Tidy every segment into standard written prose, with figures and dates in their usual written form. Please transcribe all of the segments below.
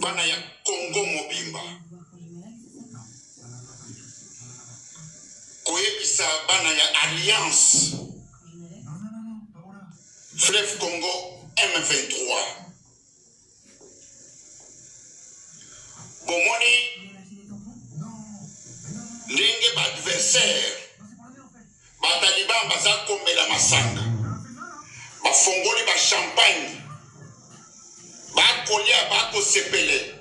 bana ya Congo mobimba koyebisa bana ya Alliance Fleuve Congo M23 bomoni ndenge ba adversaire bataliban baza komela masanga bafongoli ba champagne bakolia bakosepele.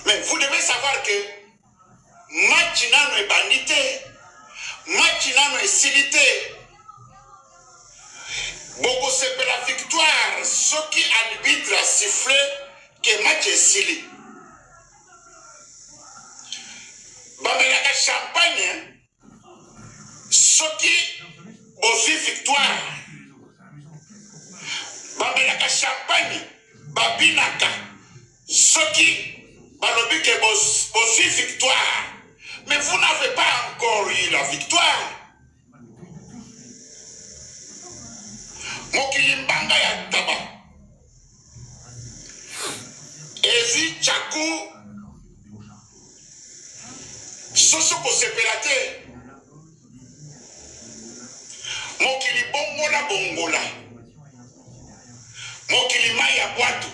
Mais vous devez savoir que match nano est bandité, match nano est silité. Beaucoup c'est la victoire, ceux qui arbitrent a sifflé que match est silé. Bamelaka champagne, ceux qui aussi victoire. Bamelaka champagne, babinaka, ceux qui balobi que aussi victoire. Mais vous n'avez pas encore eu la victoire. Mokilimbanga ya taba. Ezi Tchakou. Soso ko sepelate. Mokili bongola bongola. Mokili maya boatu.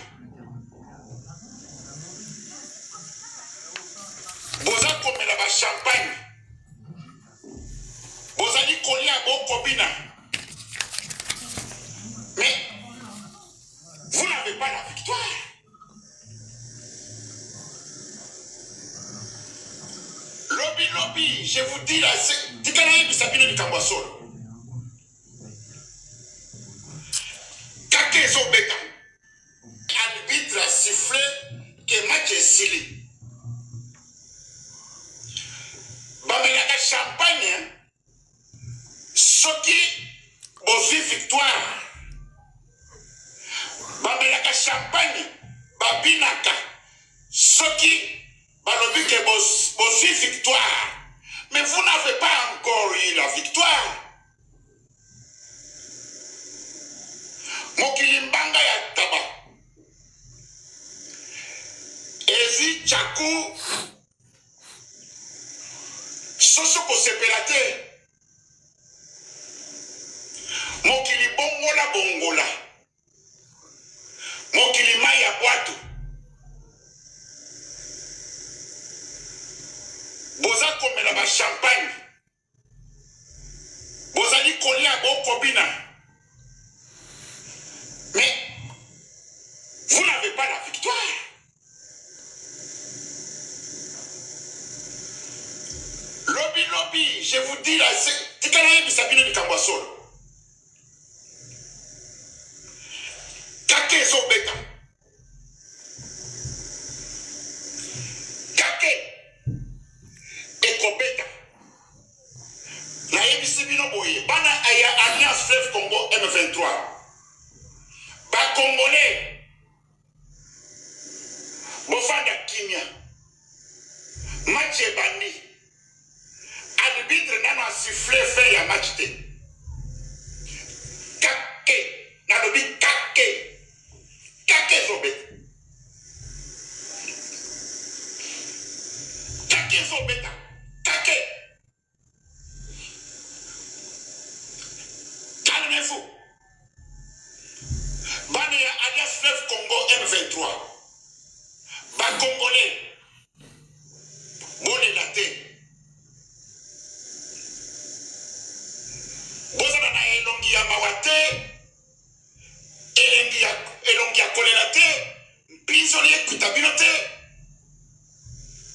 Boza komela ba champagne. Boza ni kolia bokobina. Mais vous n'avez pas la victoire. Lobby, je vous dis là, c'est Sabine du Kambasolo. Kake Zobeka. Arbitre a sifflé que match est scellé. Bamelaka champagne, ceux qui aussi victoire. Bamelaka champagne, babinaka, ceux qui balobi que aussi victoire. Mais vous n'avez pas encore eu la victoire. Mokilimbanga ya taba. Ezi Tchakou. Soso ko sepelate. Mokili bongola bongola. Mokili maya boatu. Boza komela ba champagne. Boza ni kolia bokobina. Mais vous n'avez pas la victoire. Lobby, je vous dis là, c'est Tikanaye Sabine du Kambasolo. Kake Zobeka. Kake Ekobeka. Na yebisi bino boye. Bana aya Alliance Fleuve Congo M23. Ba Congolais. Bofanda kimia. Match est banni. Arbitre n'a pas sifflé fait ya match te. Kake. N'a lobi kake. Kake Zobe. Kake Zobeta. Kake. Calmez-vous. Bania Alliance Fleuve Congo M23. Ba Congolais. Boni laté. Bozana na elongi ya mawate. Elongi ya kolelate. Mpinzoli kutabinote.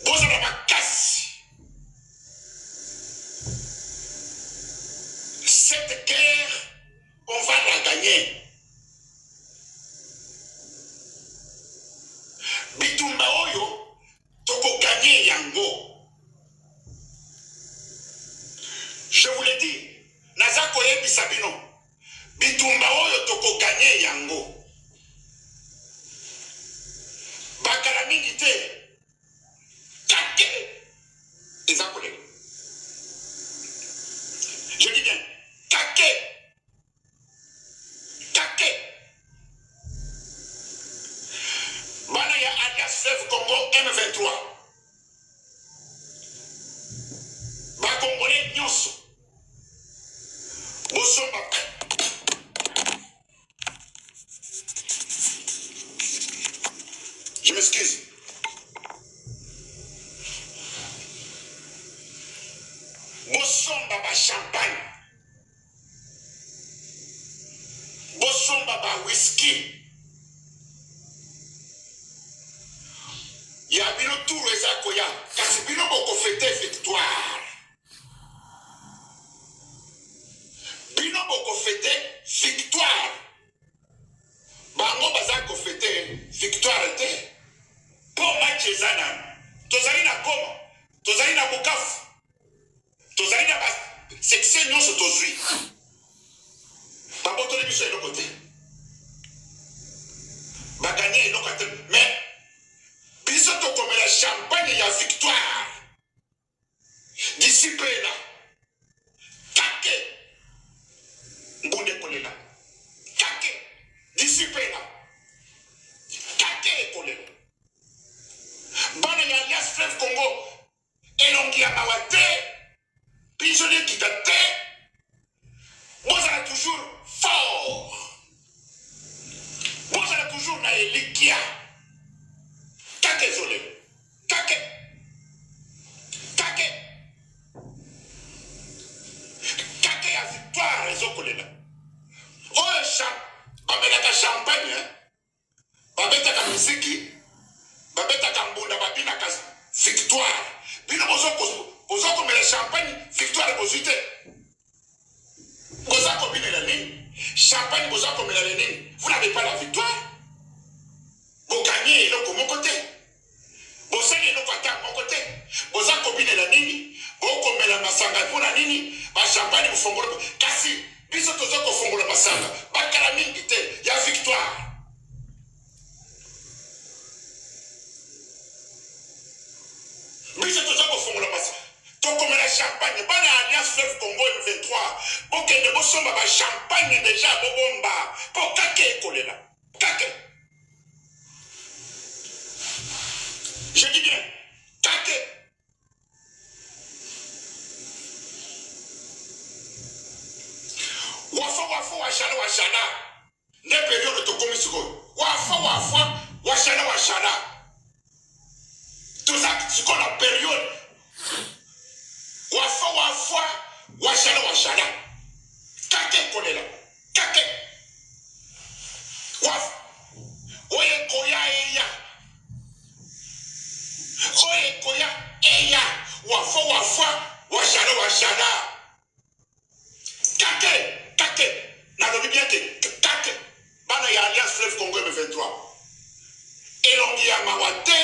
Bozana makasi. Cette guerre, on va la gagner. Bitumba oyo, toko gagner yango. Je vous l'ai dit, Nazako yebi sabino. Bitumba oyo toko gagner yango. Bakala mingi te M23. Congolais nyonso. Bosomba. Je m'excuse. Bosomba ba champagne. Bosomba ba whisky. Ya bino tour ezakoya. Kasi bino boko fete victoire. Bino boko fete victoire. Bango bazako fete victoire te. Po match ezana. Tozali na Goma. Tozali na Bukavu. Tozali na section nyonso tozwi. Baboto le biso eloko te. Baganye eloko te. Mais biso tokomela champagne ya victoire. D'ici peu là. Kake. Mbonde kolela. Kake. D'ici peu là. Kake kolela. Bana ya Alliance Fleuve Congo. Elongi ya mawate. Prisonnier qui date. Vous êtes toujours fort. Vous êtes toujours na elikia. Kake zole. Kake. Kake. Kake ya victoire ezokolela. Oyo babetaka champagne. Babetaka muziki. Babetaka mbunda babinaka victoire. Bino bozoko mela champagne victoire bozite. Bozako binela nini? Champagne bozako mela nini? Vous n'avez pas la victoire. Vous gagnez eloko moko te. Bosali eloko ata moko te. Bozako binela nini? Boko mela masanga pona nini? Ba champagne bufongola. Kasi biso tozoko fongola masanga. Bakala mingi te ya victoire. Biso tozoko fongola masanga. Comme la champagne, bana Alliance Fleuve Congo M23, bon que ne bosomba ba champagne déjà bobomba, pour kake kolela, kake. Je dis bien, kake. Washana, ne période de commission, washana. Tout ça, ce qu'on a période. Washana. Kake kolela. Kake. Oye koya eya. Oye koya eya. Washana. Kake. Nalobi bien que kake. Bana ya Alliance Fleuve Congo M23. Elongi ya mawate.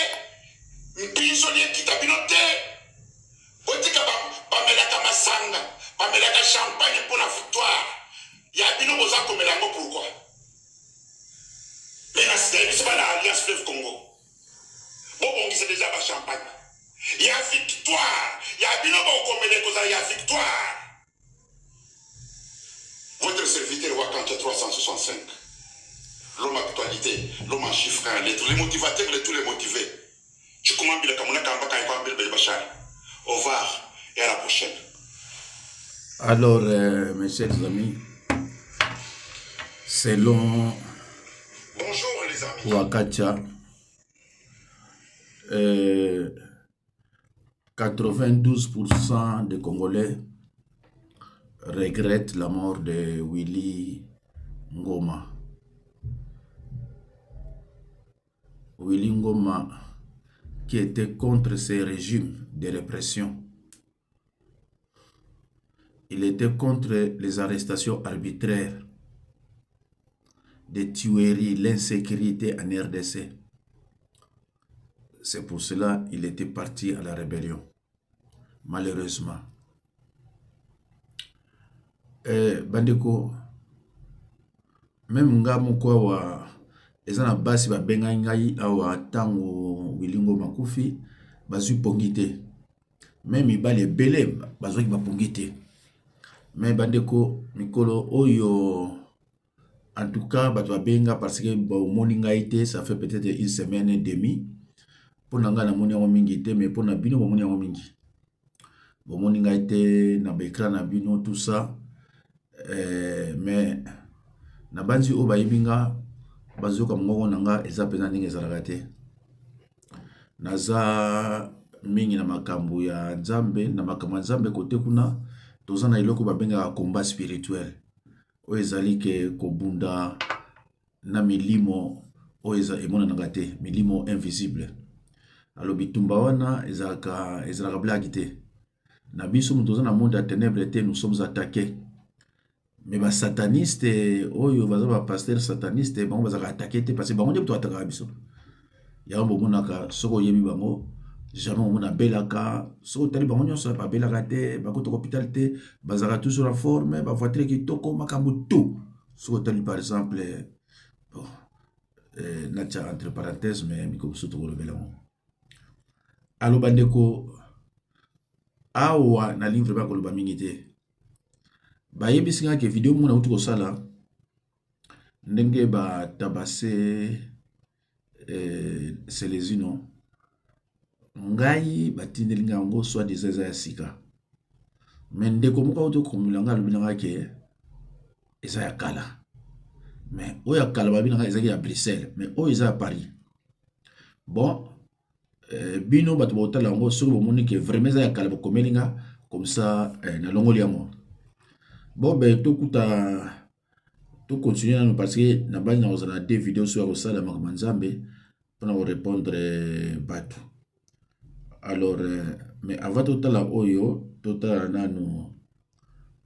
Mpinzoli kitabinote. Otika bamelaka masanga, bamelaka champagne pour la victoire. Ya bino bozako melango pourquoi? Mais la c'est pas l'Alliance Fleuve Congo. Bon, c'est déjà ma champagne. Il y a victoire. Il y a bino boko meleko za ya victoire. Votre serviteur Wakanta 365. L'homme actualité, l'homme en chiffre, les motivateurs, tous les motivés. Tu commandes le Kamuna Kamba Kamba Bachar. Au revoir et à la prochaine. Alors, mes chers amis, selon bonjour les amis. Wakacha, 92% des Congolais regrettent la mort de Willy Ngoma. Willy Ngoma, qui était contre ces régimes de répression. Il était contre les arrestations arbitraires, des tueries, l'insécurité en RDC. C'est pour cela qu'il était parti à la rébellion, malheureusement. Bandeko, même nga moko wa ezana basi ba benga ngai awa tango Willy Ngoma kufi bazui pongité. Même ibali belé bazui ba pongité. Mais bandeko mikolo oyo en tout cas bato benga parce que bon moninga été ça fait peut-être une semaine et demie pour nanga na moni yango mingi te mais pour na bino bomoni yango mingi bomoni ngai te na baécran na bino tout ça mais na banzi oyo bayebi nga bazoyoka mongongo na nga eza mpenza ndenge ezalaka te naza mingi na makambo ya nzambe na makambo ya nzambe kote kuna toza na eloko babengaka combat spirituel oyo ezali ke kobunda na milimo oyo emonanaka te milimo invisible alors bitumba wana ezalaka blaki te na biso moto toza na monde ya ténèbre te nous sommes attaqués mais basataniste oyo baza bapaster sataniste bango bazalaka attaqué te parce que bango nde moto atakaka biso yango bomonaka soki oyebi bango jamais omona abelaka soki otali bango nyonso babelaka te bakota hôpital te bazalaka toujours en forme bavoiture kitoko makambo tout soki otali par exemple bon, natia entre parenthèse mais mikomosusu tokolobela ngo aloba ndeko awa na livre bakoloba mingi te bayebisi nga ke video mona uti kosala ndenge batabase selezino ngai batindeli nga yango soit des eza ya sika mais ndeko moko auti komila nga alobi nanga ke eza ya kala mais oyo ya kala babi nanga ezaki ya Bruxelles mais oyo eza ya Paris bon bino bato baotala yango soki bomoni ke vraiment eza ya kala bokomeli nga comme ça nalongoli yango bon ben tokuta tocontinue nano parce que na basi na kozala te video so ya kosala makambo nzambe mpona korépondre bato alors mais avant totala oyo totala nano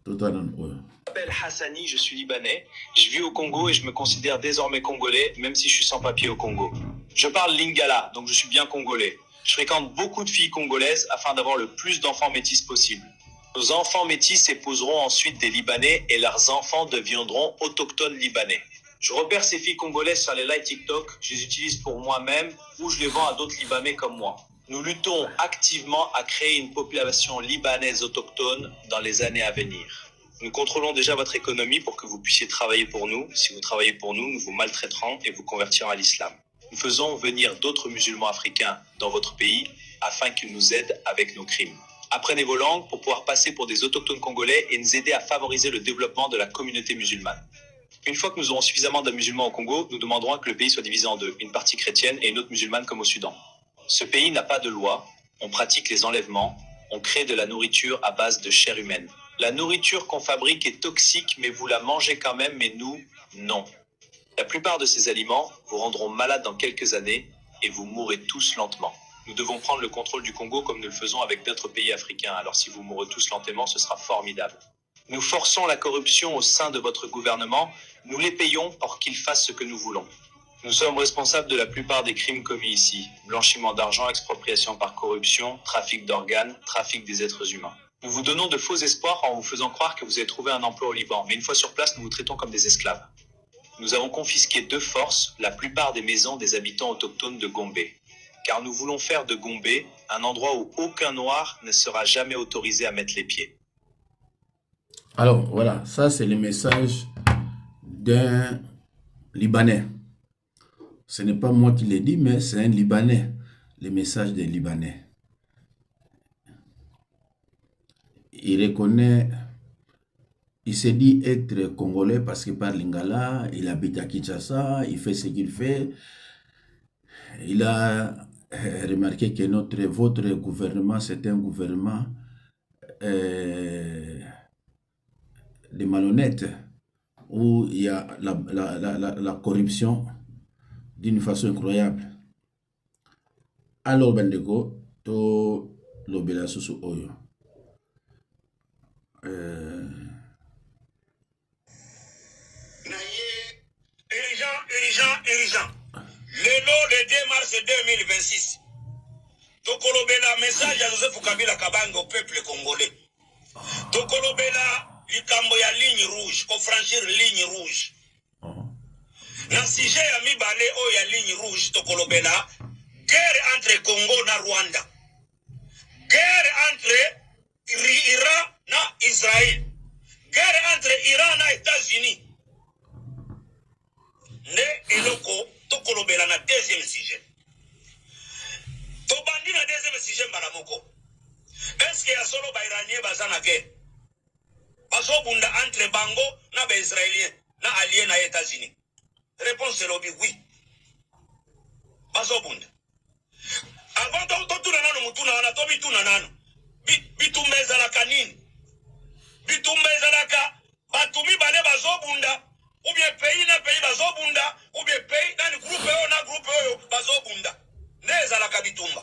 oyo. Je m'appelle Hassani, je suis libanais. Je vis au Congo et je me considère désormais congolais, même si je suis sans papier au Congo. Je parle lingala, donc je suis bien congolais. Je fréquente beaucoup de filles congolaises afin d'avoir le plus d'enfants métis possible. Nos enfants métis épouseront ensuite des Libanais et leurs enfants deviendront autochtones libanais. Je repère ces filles congolaises sur les lives TikTok, je les utilise pour moi-même ou je les vends à d'autres Libanais comme moi. Nous luttons activement à créer une population libanaise autochtone dans les années à venir. Nous contrôlons déjà votre économie pour que vous puissiez travailler pour nous. Si vous travaillez pour nous, nous vous maltraiterons et vous convertirons à l'islam. Nous faisons venir d'autres musulmans africains dans votre pays afin qu'ils nous aident avec nos crimes. Apprenez vos langues pour pouvoir passer pour des autochtones congolais et nous aider à favoriser le développement de la communauté musulmane. Une fois que nous aurons suffisamment de musulmans au Congo, nous demanderons que le pays soit divisé en deux, une partie chrétienne et une autre musulmane comme au Soudan. Ce pays n'a pas de loi, on pratique les enlèvements, on crée de la nourriture à base de chair humaine. La nourriture qu'on fabrique est toxique, mais vous la mangez quand même, mais nous, non. La plupart de ces aliments vous rendront malade dans quelques années et vous mourrez tous lentement. Nous devons prendre le contrôle du Congo comme nous le faisons avec d'autres pays africains. Alors si vous mourrez tous lentement, ce sera formidable. Nous forçons la corruption au sein de votre gouvernement. Nous les payons pour qu'ils fassent ce que nous voulons. Nous sommes responsables de la plupart des crimes commis ici. Blanchiment d'argent, expropriation par corruption, trafic d'organes, trafic des êtres humains. Nous vous donnons de faux espoirs en vous faisant croire que vous avez trouvé un emploi au Liban. Mais une fois sur place, nous vous traitons comme des esclaves. Nous avons confisqué de force la plupart des maisons des habitants autochtones de Gombe. Car nous voulons faire de Gombe un endroit où aucun noir ne sera jamais autorisé à mettre les pieds. Alors voilà, ça c'est le message d'un Libanais. Ce n'est pas moi qui l'ai dit, mais c'est un Libanais. Le message des Libanais. Il reconnaît, il se dit être congolais parce qu'il parle lingala, il habite à Kinshasa, il fait ce qu'il fait. Il a remarqué que votre gouvernement, c'est un gouvernement de malhonnêtes, où il y a la corruption d'une façon incroyable. Alors, Bandeko, to lobela susu oyo. Urgent. Le 2 mars 2026. Tokolobela message à Joseph Kabila Kabanga au peuple congolais. Tokolobela likambo ya ligne rouge, ko franchir ligne rouge. Dans sujet ya mibale o ya ligne rouge tokolobela guerre entre Congo na Rwanda. Guerre entre Iran na Israël. Guerre entre Iran na États-Unis. Ne eloko tokolobela na deuxième sujet. bazana guerre. Bazobunda entre bango na ba israélien na allié na États-Unis. Réponse c'est lobby oui. Bazobunda. Avant to tuna nano mutuna wana to bituna nano. Bitumeza la kanini. Bitumeza la ka batumi bale bazobunda. Ou bien pays na pays bazobunda, ou bien pays dans le groupe na groupe bazobunda. Neza la kabitumba.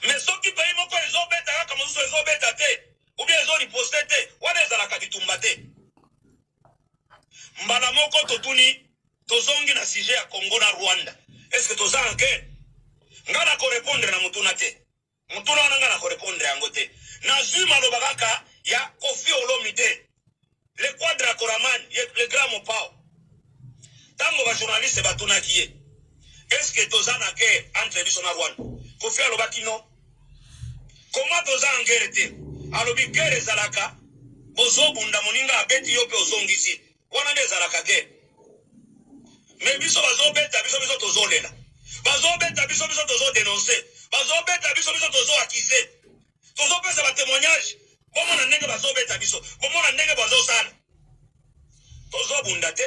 Mais ceux qui payent moko ezobeta kama muso ezobeta te, ou bien ezoriposte te, wana eza la kabitumba te. Mbala moko totuni tozongi na sujet ya Congo na Rwanda. Est-ce que toza enquête? Ngana ko répondre na mutuna te. Mutuna wana ngana ko répondre yango te. Na zuma lobaka ya Koffi Olomide. Le quadra Koraman, le grand Mopao. Tango ba journaliste batuna kiye. Est-ce que tozana guerre entre biso na Rwanda? Koffi alobaki non. Comment tozana guerre te? Alobi guerre ezalaka. Bozo bunda moninga abeti yope ozongisi. Wana nde ezalaka guerre. Mais biso bazo beta biso tozolela. Bazo beta biso tozo dénoncer. Bazo beta biso tozo accuser. Tozo pesa ba témoignage. Bomo na ndenge bazo beta biso. Bomo na ndenge bazo sana. Tozo bunda te.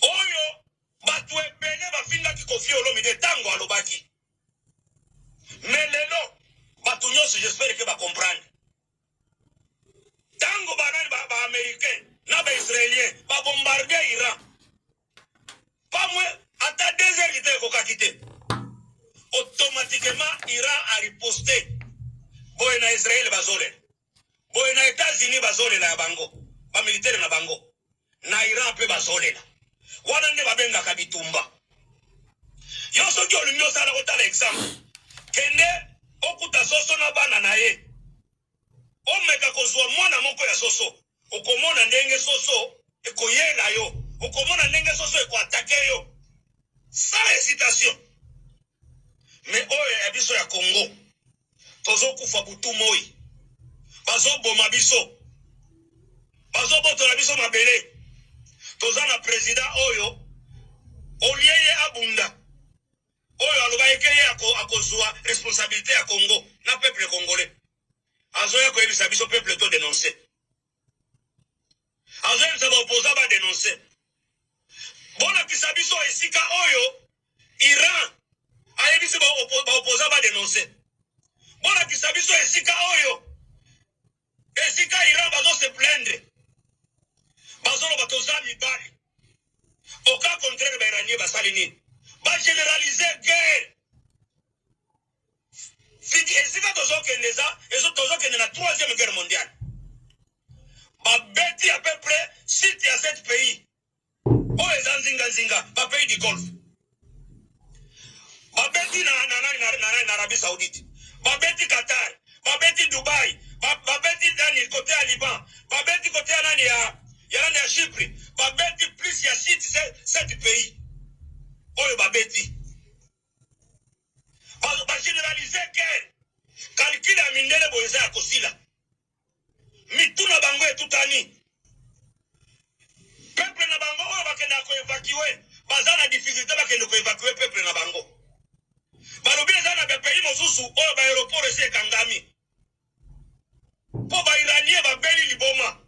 Oyo batu ebele bafinga ki Koffi Olomide tango alobaki. Mais lelo batu nyonso j'espère que ba comprendre. Tango banani ba américain na ba israélien ba bombarder Iran. Pas moins ata 2 heures d'ité ko kakite. Automatiquement Iran a riposté. Boy na Israël bazole. Boy na États-Unis bazole na bango. Ba militaire na bango. Na Iran pe bazole na. Wana nde babenga kabitumba. Yo soki olingo sala otala exemple. Kende okuta soso na bana na ye. Omeka kozwa mwana moko ya soso. Okomona ndenge soso ekoyela yo. Okomona ndenge soso ekoatake yo. Sans hésitation. Mais oyo ya biso ya Congo. Tozo kufa butu moi. Bazo boma biso. Bazo boto na biso mabele. Toza na président oyo. Olieye abunda. Oyo aloba ekeye akozwa responsabilité ya Congo na peuple congolais. Azoya ko ebisa biso peuple to dénoncer. Azoya sa ba opposa ba dénoncer. Bona kisabiso esika oyo Iran ayebisi ba opposa ba dénoncer. Bona kisabiso esika oyo esika Iran bazo se plaindre. Bazo lo batoza mibali. Au cas contraire ba Iranien basali nini? Ba généraliser guerre. Fidi esika tozo kendeza, tozo kende na 3e guerre mondiale. Ba beti à peu près 6 à 7 pays. O ezanzinga ba pays du Golfe. Ba beti na Arabie Saoudite. Ba beti Qatar, ba beti Dubaï, ba beti dans côté à Liban, ba beti côté à nani ya Chypre, ba beti plus ya 7 pays. Oyo ba beti. Ba généraliser guerre. Calcul ya mindele boyeza ya kosila. Mituna bango etutani. Peuple na bango oyo bakenda ko évacuer. Bazana difficulté bakenda ko évacuer peuple na bango. Balobi ezana be pays mosusu oyo ba aéroport ese kangami. Po ba iranien ba beli liboma.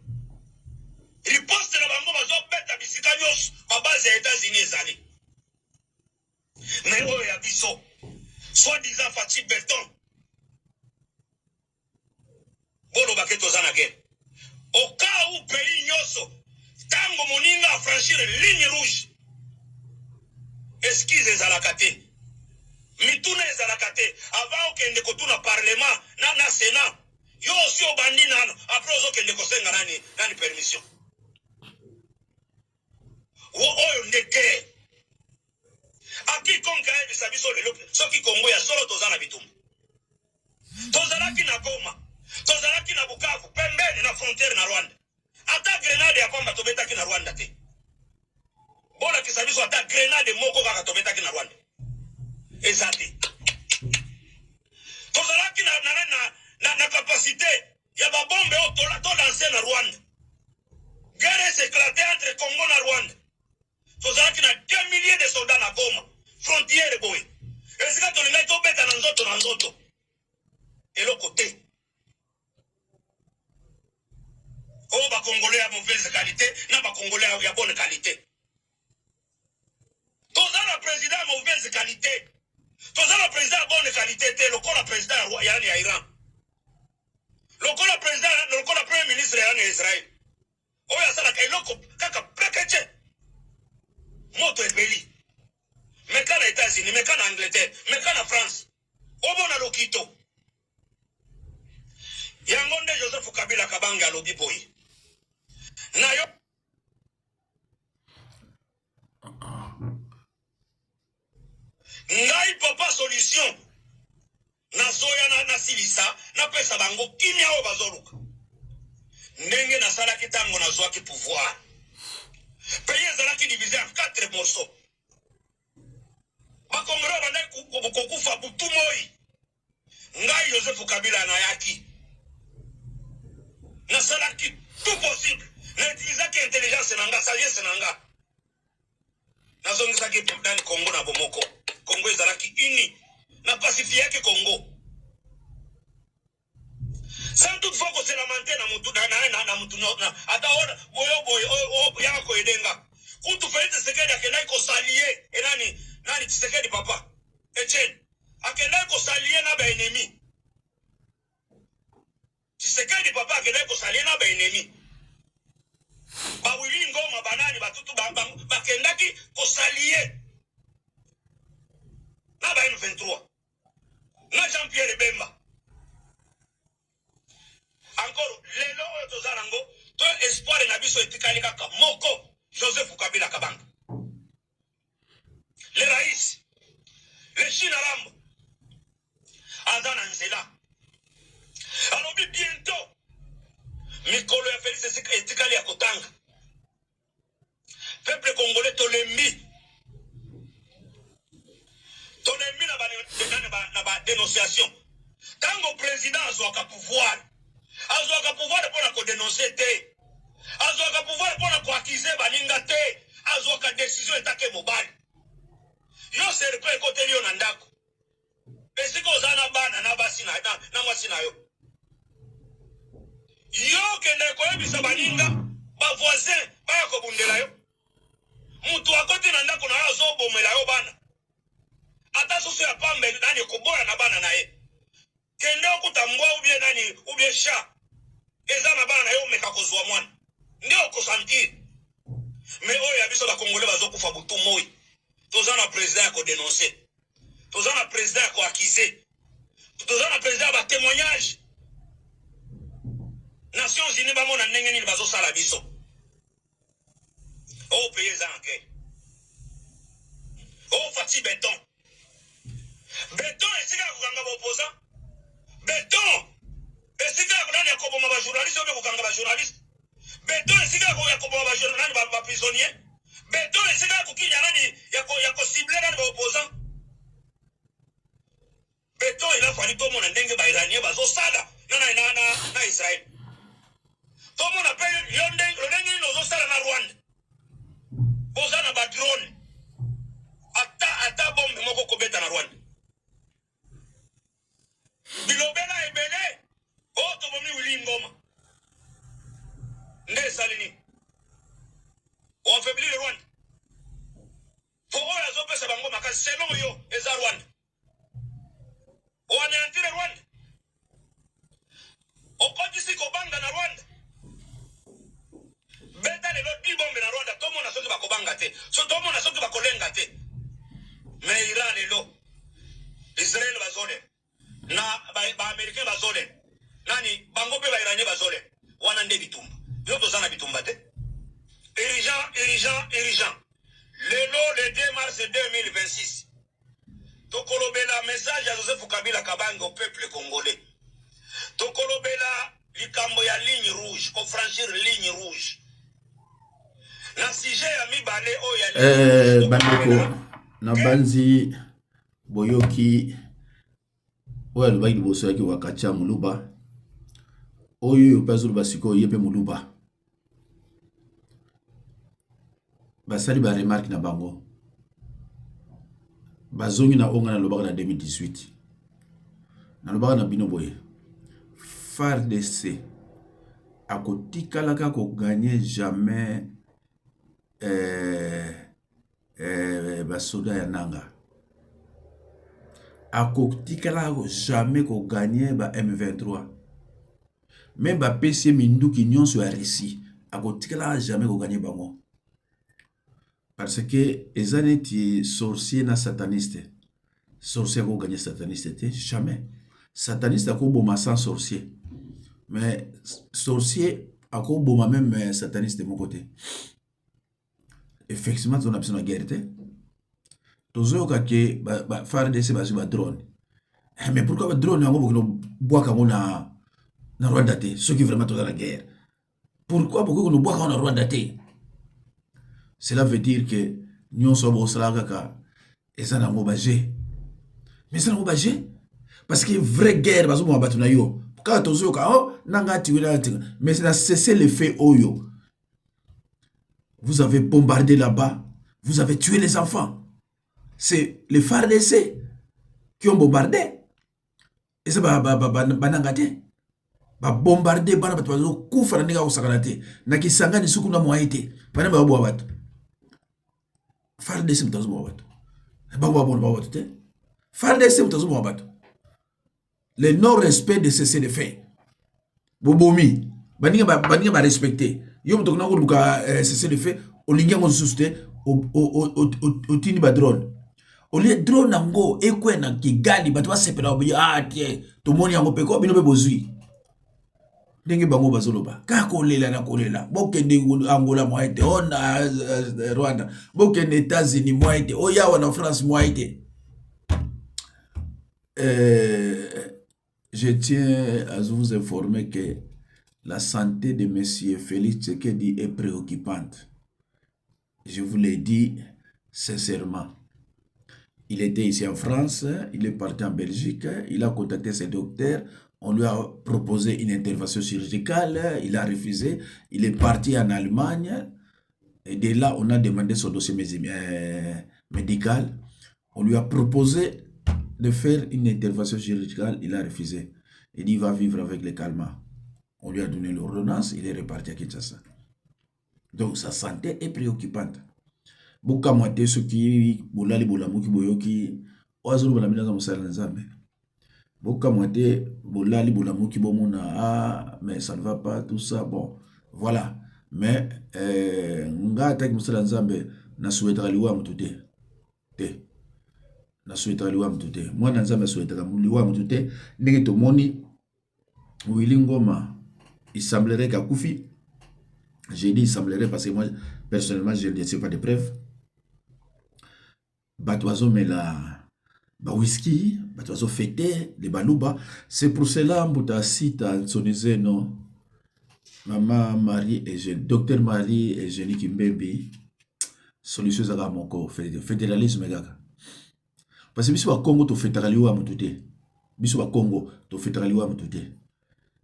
Riposte na bango bazo beta bisika nyos ba base ya États-Unis ezali. Mais oyo ya biso soi-disant Fatih Berton. Bolo baketo zana guerre. Au cas où pays nyoso tango moninga a franchir ligne rouge. Esquize ezalakate. Mituna ezalakate. Avant okende kotuna parlement na Sénat. Yo aussi obandi nano. Après okende kosenga nani permission. Oyo ndeke. Aki konka ebisa biso lelo. Soki Congo ya solo tozana bitumba. Tozalaki na Goma. Tozalaki na Bukavu. Pembeni na frontière na Rwanda. Ata grenade ya kwamba tobetaki na Rwanda te. Bona kisabiso ata grenade moko kaka tobetaki na Rwanda. Ezati. Tozalaki na capacité ya ba bombe o to lancer na Rwanda. Guerre s'est éclatée entre Congo na Rwanda. Tozalaki na 2 milliers de soldats na Goma. Frontière boy. Ezika tolinga to beta na nzoto. et le côté. Oh, bah, Congolais à mauvaise qualité, non, bah, Congolais à bonne qualité. Tous le président à mauvaise qualité. Tous le président à bonne qualité, le président à Iran. Le président, le premier ministre de Israël. Oh, il y a ça, il y a moto et pays. Mais quand les États-Unis, mais quand l'Angleterre, mais quand la France, au bon à l'Okito. Yangonde Joseph Kabila Kabanga lobi boy. Nayo. Ngai papa solution. Na zoya na silisa, na pesa bango kimia o bazoluka. Ndenge na sala kitango na zoaki pouvoir. Pays ezalaki divisé en 4 morceaux. Bakongolo bande kokufa butu moi. Ngai Joseph Kabila na yaki. Na salaki tout possible. Na utilisaki intelligence nanga, sagesse nanga. Na zongisaki dans Congo na bomoko. Congo ezalaki uni. Na pacifié Congo. Sans toutefois que c'est lamenté na mutu na mutu na ataona boyo yako edenga. Kutu Félix Tshisekedi akendai ko salier nani Tshisekedi papa. Etienne akendai ko salier na ba ennemi. Tshisekedi papa akendai ko salier na ba ennemi. Ba wili ngoma banani batutu bakendaki ko salier na ba M23. Na Jean-Pierre Bemba. Encore, les lois de Zarango, tout espoir et nabiso etikali kaka moko, Joseph Kabila Kabanga. Les raïs, les chinarambo, Adana Nzela. Alors, bientôt, Mikolo ya Félix etikali ya Kotanga. Peuple congolais, Tolembi. Tolembi na ba dénonciation. Quand le président a son pouvoir, azoka pouvoir pour dénoncer te azoka pouvoir pour accuser baninga te azoka décision etake mobile yo serpe côté lio na ndako esiko zana bana na basi na mwasi na yo yo kende ko ebisa baninga ba voisin ba ko bundela yo mutu akoti na ndako na azo bomela yo bana ata soso ya pambe nani ko bora na bana na ye kende okutambwa ubie nani ubie sha ezana bana yo meka kozwa mwana ndio ko sentir mais oyo ya biso ba congolais bazokufa butu moi tozana président ko dénoncer tozana président ko accuser tozana président ba témoignage Nations Unies ba mona ndenge nini bazo sala biso o pays zanke o fati béton esika kuganga ba opposant béton esika kudani yakoboma ba journaliste obe kuganga ba journaliste béton esika yakoboma ba journaliste ba prisonnier béton esika kukinya nani yako cibler nani ba opposant béton il a fallu tout mon ndenge ba iranien bazo sala na Israël tout mon appelle le ndenge no zo sala na Rwanda boza na ba drone ata bombe moko kobeta na Rwanda bilobela ebele oto bomi wili ngoma nde salini on affaiblit le Rwanda pour oya zopesa bango makasi selon yo eza Rwanda on anéantit le Rwanda okotisi kobanga na Rwanda beta lelo di bombe na Rwanda to mona soki bakobanga te so to mona soki bakolenga te mais Iran lelo Israël bazone na ba américain bazole nani bango pe ba iranien bazole wana nde bitumba yo tozana bitumba te urgent lelo le 2 mars 2026 tokolobela message à Joseph Kabila Kabanga au peuple congolais tokolobela likambo ya ligne rouge ko franchir ligne rouge na sujet ya mibale o ya bandeko na banzi boyoki oyo alobaki liboso yaki wakatia moluba oyo mpe azoloba sikoyo ye mpe moluba basali baremarke na bango bazongi na onga nalobaka na 2018 nalobaka na bino boye FARDC akotikalaka ko gagner jamais basoda ya nanga. Akotikalaka jamais ko gagner ba M23. Même ba PC minduki nyonso ya Russie akotikalaka jamais ko gagner bango. Parce que ezaneti sorcier na sataniste. Sorcier ko gagner sataniste jamais. Sataniste ako boma sans sorcier. Mais sorcier ako boma même sataniste de mon côté. Effectivement, on a besoin de guerre. Tozo que FARDC ba drone. Mais pourquoi ba drone yango bokino bois kango na Rwanda te, ceux qui vraiment dans la guerre. Pourquoi nous bois kango na Rwanda te? Cela veut dire que nous sommes au Salagaka et ça n'a pas bagé. Mais ça n'a pas bagé parce que vraie guerre bazo mo batuna yo. Quand tozo ka oh nanga tiwila mais ça a cessé le fait oyo. Vous avez bombardé là-bas, vous avez tué les enfants. C'est les FARDC qui ont bombardé. Et ça va banangate. Ba bombardé bana batu bazo kufa na ninga usakanate. Na kisangani suku na mwaite. Bana ba boa batu. FARDC mtazo boa batu. Ba boa batu te. FARDC mtazo boa batu. Le non-respect de cessez-le-feu. Bobomi. Baninga ba respecter. Yo mtoko na kuruka cessez-le-feu. Olinga ngo suste o tini ba drone. Olie drone nango ekwe na Kigali batu basepela obi tie tomoni yango peko bino be bozui. Ndenge bango bazoloba kako lela na kolela bokende Angola moite ona Rwanda bokende États-Unis moite oya na France moite. Je tiens à vous informer que la santé de monsieur Félix Tshisekedi est préoccupante. Je vous l'ai dit sincèrement. Il était ici en France, il est parti en Belgique, il a contacté ses docteurs, on lui a proposé une intervention chirurgicale, il a refusé, il est parti en Allemagne, et de là on a demandé son dossier médical, on lui a proposé de faire une intervention chirurgicale, il a refusé. Il dit il va vivre avec les calmants. On lui a donné l'ordonnance, il est reparti à Kinshasa. Donc sa santé est préoccupante. Boka mwate soki bolali bolamuki boyoki oazulu bolamina za musala nzambe. Boka mwate bolali bolamuki bomona mais ça ne va pas tout ça bon voilà mais nga ataki musala nzambe na souhaitera liwa mutute te na souhaitera liwa mutute mwana nzambe souhaitera liwa mutute ndenge tomoni Willy Ngoma il semblerait qu'à Koufi j'ai dit il semblerait parce que moi personnellement je ne sais pas de preuves. Batoizo mais la whisky, batoizo fêté, les baluba. C'est pour cela que cite Sonizé non. Maman Marie et Eugénie, docteur Marie et Eugénie Kimbembi, solution zaga moko fédéralisme gaga. Parce que biso wa Congo to fédéraliwa mutute. Biso wa Congo to fédéraliwa mutute.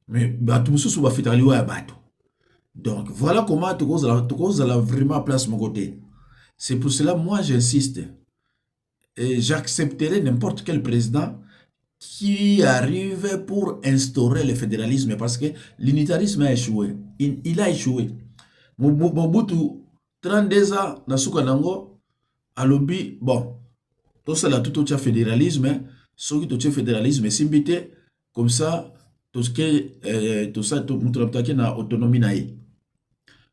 Mais batu mususu wa fédéraliwa ya bato. Donc voilà comment tu causes la vraiment place mon côté. C'est pour cela moi j'insiste. Et j'accepterai n'importe quel président qui arrive pour instaurer le fédéralisme parce que l'unitarisme a échoué. Il a échoué. Mobutu, 32 ans, Nasuka Nango, à l'objet, bon, tout ça là, tout au fédéralisme, ce qui est fédéralisme, c'est comme ça, tout ça, tout na autonomie naïe.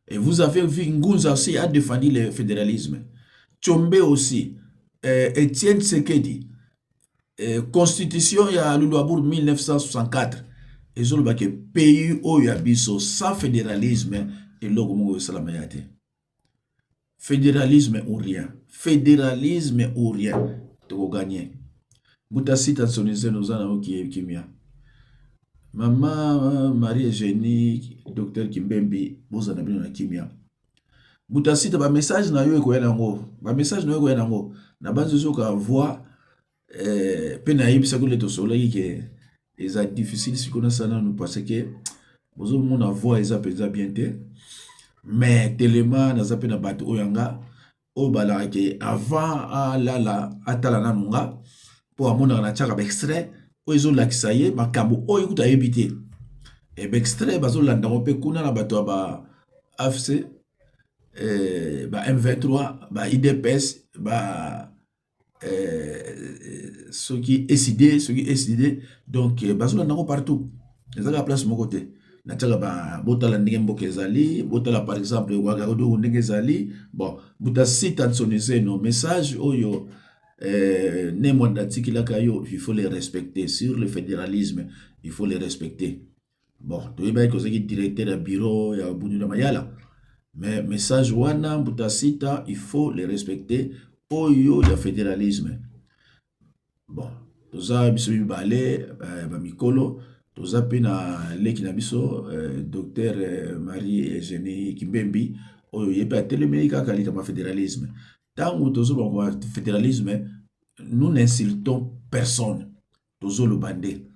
Et vous avez vu Ngunza aussi a défendu le fédéralisme. Tchombe aussi. Etienne Tshisekedi, constitution ya Luluabour 1964, et je le que pays où y a biso sans fédéralisme et logo salamayate. Fédéralisme ou rien, fédéralisme ou rien, tu vas gagner. Boutassit en sonnisé nous en qui est kimia. Maman Marie-Eugénie, docteur Kimbembi, vous en avez une kimia. Boutassit ba message na yo ekoya nango, ba message na yo ekoya nango. Na base de ka voix penaïb ça que le soleil que est difficile si qu'on a ça nous parce que vous mon voix est apesa bien té mais tellement na zapena bato oyanga o bala que avant la atala na nunga pour amona na tchaka extrait o izo lakisaye makambo o ikuta ebité et ben extrait bazolanda ngo pe kuna na bato ba AFC ba M23 ba IDPS ba ceux qui SID donc bazolanda ngo partout ezaka place mon côté na tala ba botala ndenge mboka ezali botala par exemple wagagodo ndenge ezali bon buta site ansonise no message oyo ne mwanda tikilaka yo il faut les respecter sur le fédéralisme il faut les respecter bon toyeba ko zaki directeur ya bureau ya Bundu Mayala mais message wana buta site il faut les respecter oyo ya fédéralisme bon toza biso bale ba mikolo toza pe na leki na biso docteur Marie Eugénie Kimbembi oyo yepe atelemeli kaka likama fédéralisme tango tozo ba fédéralisme nous n'insultons personne tozo le bandé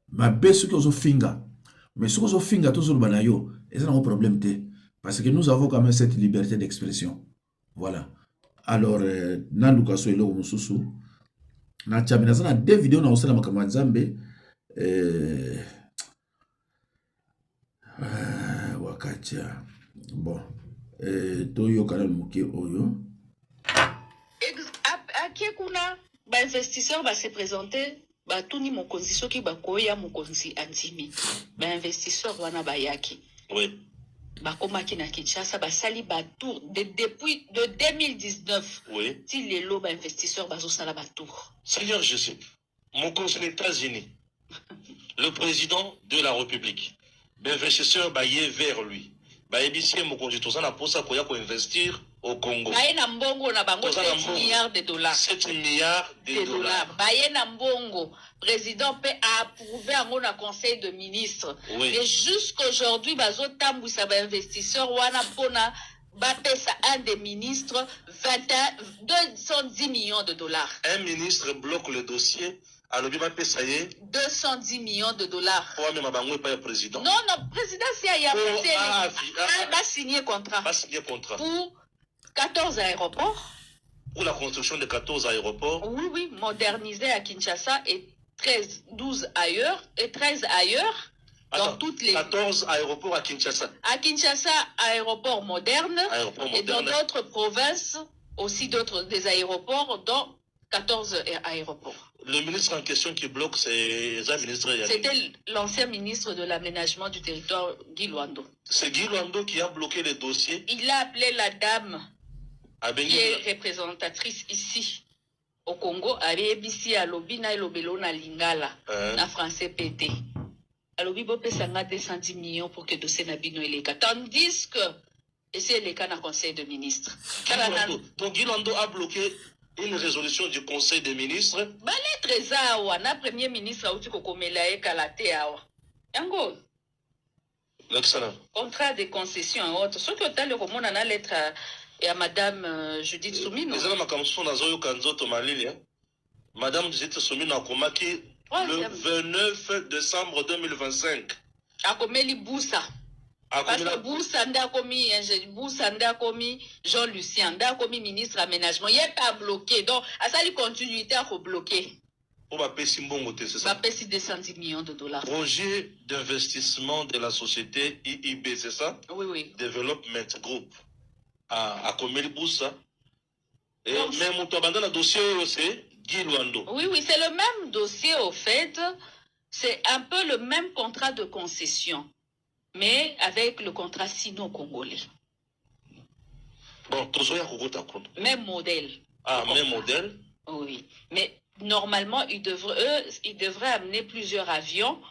ma beso ko zo finga mais ce que zo finga tozo le banayo et ça n'a pas problème té parce que nous avons quand même cette liberté d'expression voilà alors nanduka so elo mususu na chamina sana deux vidéos na osala makama nzambe wakacha bon toyo kana muke oyo kuna ba investisseur va se présenter ba tuni mokonzi soki ba koya mokonzi andimi ba investisseur wana ba yaki Oui. ba komaki na Kinshasa ba sali ba tour depuis de 2019 Oui. ti lelo ba investisseur ba zo sala ba tour. Seigneur Jésus, mon conseil des États-Unis, le président de la République, l'investisseur baillé vers lui. Bayebisie mon conseil tout ça na posa koya ko investir au Congo. Baye na mbongo na bango 7 milliards de dollars. 7 milliards de dollars. Baye na mbongo, président peut approuver un conseil de ministres. Oui. Et jusqu'aujourd'hui, bazo tambousa ba investisseur wana pona bapesa un des ministres 210 millions de dollars. Un ministre bloque le dossier. Alors, il va payer 210 millions de dollars. Pour même bango pas le président. Non, non, président, si il y a pas signé contrat. Pas signé contrat. Pour 14 aéroports. Pour la construction de 14 aéroports. Oui, oui, modernisé à Kinshasa et 12 ailleurs, et 13 ailleurs. Attends, dans toutes les 14 aéroports à Kinshasa. À Kinshasa, aéroport moderne. Et dans d'autres provinces, aussi des aéroports, dont 14 aéroports. Le ministre en question qui bloque, c'est le ministre. C'était l'ancien ministre de l'aménagement du territoire, Guy Luando. C'est Guy Luando qui a bloqué le dossier. Il a appelé la dame qui est représentatrice ici au Congo, à Rebisi, à Lobina et Lobelo na Lingala, en français PT. À Lobibo Pesanga 210 millions pour que le dossier Nabino et les cas. Tandis que, et c'est les cas dans le conseil de ministres. Donc Guy Luando a bloqué une résolution du conseil des ministres. Bah, lettre ça, na premier ministre, ou tu kokomela e kalate awa. Yango. L'excellent. Contrat de concession en autre. Ce que tu as le roman dans la lettre à madame Judith Soumino. Les ma kamso na zoyo kanzoto malili. Madame Judith Soumino a komaki le 29 décembre 2025. A komeli Boussa. Parce que Boussa nda komi ingénieur, Boussa nda komi Jean-Lucien, nda komi ministre aménagement. Il n'est pas bloqué. Donc, à ça, il continuité à bloquer. On va payer Simbongo, c'est ça? On va payer 210 millions de dollars. Projet d'investissement de la société IIB, c'est ça? Oui, oui. Development Group. À Komeli Boussa. Et même on abandonne le dossier, c'est Guy Luando. Oui, oui, c'est le même dossier au fait. C'est un peu le même contrat de concession. Mais avec le contrat sino-congolais. Bon, tout ça, il même modèle. Ah, même modèle? Oui. Mais normalement, ils devraient amener plusieurs avions,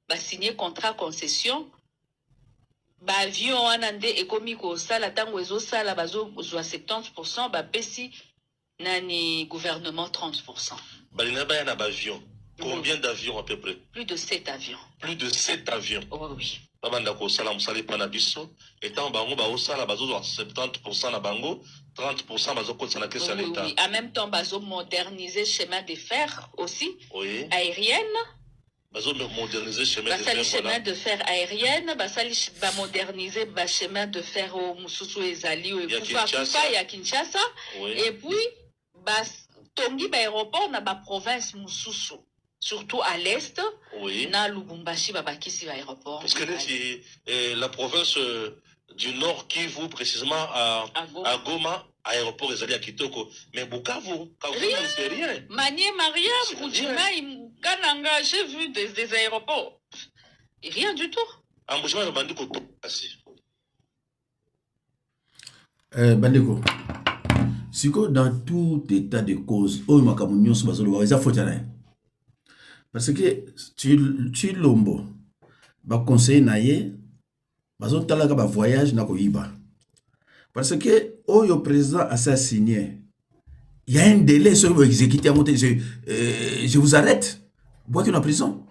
bah, signer contrat concession. Bah, avion en andé économique sala tango ezo sala bazo 70%, bah, pesi nani gouvernement 30%. Balina ba na avion. Combien d'avions à peu près? Plus de 7 avions. Plus de 7 avions. Oh, oui. Babandako salam sali panabiso étant bango ba osala bazo 70% na bango 30% bazo ko sana kesa l'état. Oui, en même temps bazo moderniser chemin de fer aussi. Oui. Aérienne. Bazo moderniser chemin de fer. Basali chemin de fer aérienne, basali ba moderniser ba chemin de fer au Mususu ezali ou Kufa ya Kinshasa. Oui. Et puis bas tongi ba aéroport na ba province Mususu. surtout à l'est. Oui. Na Lubumbashi babakisi l'aéroport. Parce que la province du Nord Kivu, précisément à Goma, aéroport est allé à Kitoko. Mais Bukavu, c'est rien. Manier Maria, Boudjima, Kananga, j'ai vu des aéroports. Et rien du tout. Embauchement de Bandiko. Bandeko. Siko dans tout état de cause, oh makamunyo subazolo wa faut parce que tu lombo ba conseil naie bazo talaka ba voyage na ko yiba parce que le président assassiné il y a un délai sur exécuter je vous arrête boîte en prison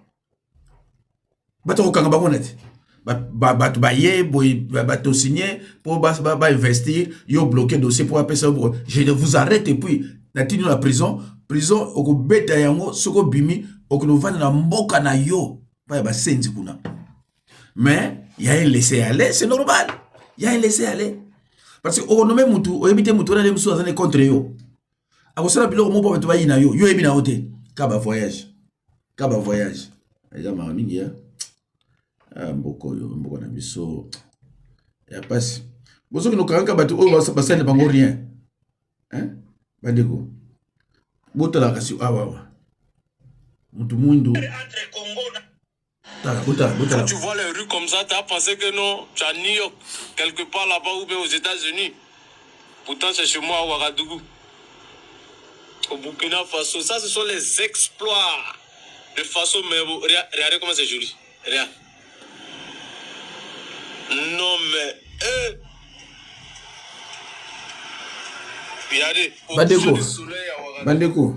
bato kanga ba honnête bato baye bato signé pour ba investir yo bloquer dossier pour appeler ça je vous arrête et puis na tinu la prison oko beta yango soko bimi oko no vana na mboka na yo ba senzi kuna mais il y a un laisser aller c'est normal il y a un laisser aller parce que on nomme mutu o ebite mutu na le musu azane contre yo akosala biloko mo ba to yina yo ebi na hotel kaba voyage eza mara mingi ya mboko na biso ya pasi bozo kino kanga bato o basale bango rien hein bandeko botala kasi awa mutu mundu Quand tu vois les rues comme ça, tu as pensé que non, tu es à New York, quelque part là-bas ou bien aux États-Unis. Pourtant, c'est chez moi à Ouagadougou. Au Burkina Faso, ça, ce sont les exploits de Faso. Mais regardez comment c'est joli. Regarde. Non, mais. Regardez. Bandeko.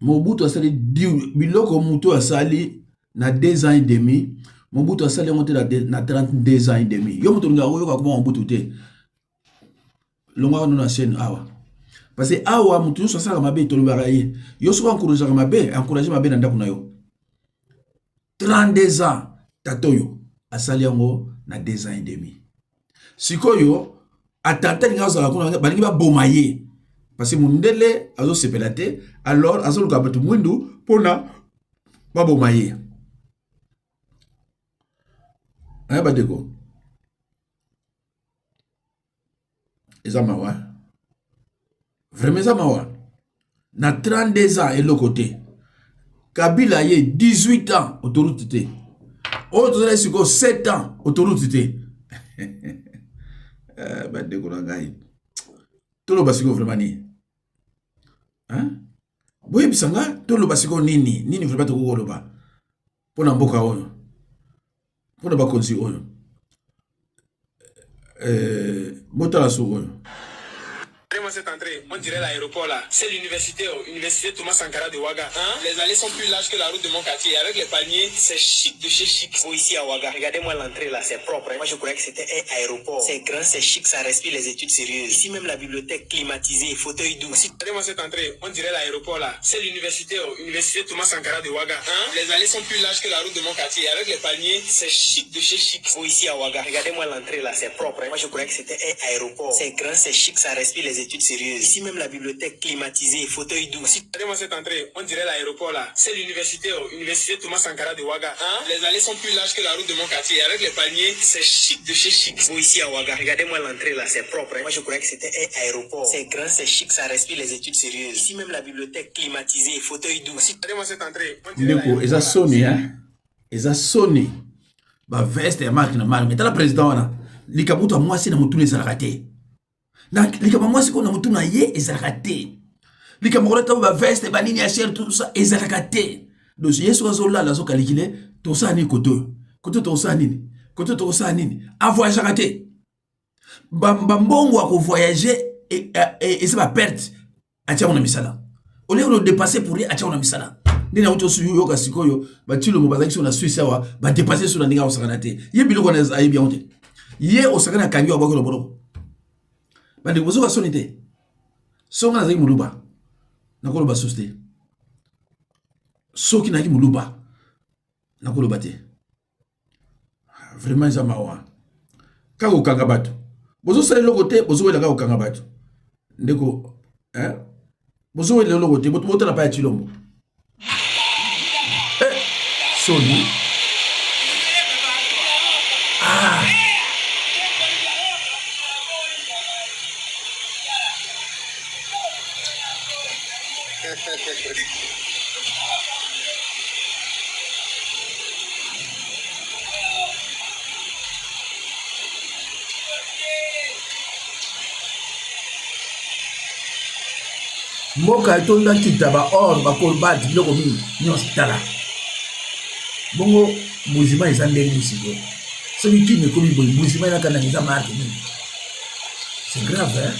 Mobutu asali biloko mutu asali na 2 ans et demi. Mobutu asali monté na 32 ans et demi. Yo mutu nga oyo kako Mobutu te. Longa no na chaîne awa. Parce que awa mutu so sala mabe to lobara ye. Yo so encourager mabe na ndako na yo. 32 ans tatoyo asali yango na 2 ans et demi. Sikoyo atata nga za kuna balingi ba bomaye. Parce que mundele azo sepelate alors azo luka batu mwindu pona babo maye. Aya badeko. Eza mawa. Vraiment eza mawa. Na 32 ans et le côté. Kabila ye 18 ans autoroute te. Autre siko 7 ans autoroute te. Badeko na ngai. Tout le basiko vraiment ni. Hein? Boye bisanga tout le basiko nini vraiment to ko loba. Pona mboka oyo. Pona ba konsi oyo. Motala so oyo. Cette entrée, on dirait l'aéroport là. C'est l'université, université Thomas Sankara de Ouaga. Hein? Les allées sont plus larges que la route de mon quartier. Avec les palmiers, c'est chic de chez chic. Oh, ici à Ouaga. Regardez-moi l'entrée là, c'est propre. Hein? Moi je croyais que c'était un aéroport. C'est grand, c'est chic, ça respire les études sérieuses. Ici même la bibliothèque climatisée, fauteuil doux. Regardez-moi cette entrée, on dirait l'aéroport là. C'est l'université, université Thomas Sankara de Ouaga. Hein? Les allées sont plus larges que la route de mon quartier. Avec les palmiers, c'est chic de chez chic. Oh, ici à Ouaga. Regardez-moi l'entrée là, c'est propre. Hein? Moi je croyais que c'était un aéroport. C'est grand, c'est chic, ça respire les études sérieuses. Ici même la bibliothèque climatisée, fauteuil doux. Regardez-moi cette entrée, on dirait l'aéroport là. C'est l'université, université Thomas Sankara de Ouaga. Hein? Les allées sont plus larges que la route de mon quartier. Avec les palmiers, c'est chic de chez chic. Oh, ici à Ouaga. Regardez-moi l'entrée là, c'est propre. Hein? Moi je croyais que c'était un aéroport. C'est grand, c'est chic, ça respire les études sérieuses. Ici même la bibliothèque climatisée, fauteuil doux. Regardez-moi cette entrée. Ndeko, eza soni hein. Eza soni. Ba veste ya marque na mal. Mais la président wana. Likabuto moi si na mutune za raté. Na likama mwasi ko na mutu na ye ezalaka te. Likama kolata ba veste ba nini ya cher tout ça ezalaka te. Donc yesu azolala zo kalikile to sa ni koto. Koto to sa nini? Koto to sa nini? A voyager te. Ba mbongo ko voyager et c'est pas perte. Atia on misala. Au lieu de dépasser pour rien atia on misala. Nina uto su yo ka sikoyo ba tilo mo bazaki sur na Suisse wa ba dépasser sur na ninga osakana te. Ye biloko na ayebi onte. Ye osakana kangi wa bako loboro. Bande bozo ka sonite. Songa na zaki muluba. Nakolo ba soste. Soki na ki muluba. Nakolo bate. Vraiment za mawa. Kako kanga bato. Bozo sale lokote, bozo wela kako kanga bato. Ndeko, hein? Bozo wela lokote, boto na pa ya chilombo. Sony. Ah. Mboka etonda kita ba or ba kolbati biloko mingi nyonso tala bongo mbuzima eza ndenge siko soki kini ekomi boye mbuzima enakanda eza marke nini c'est grave hein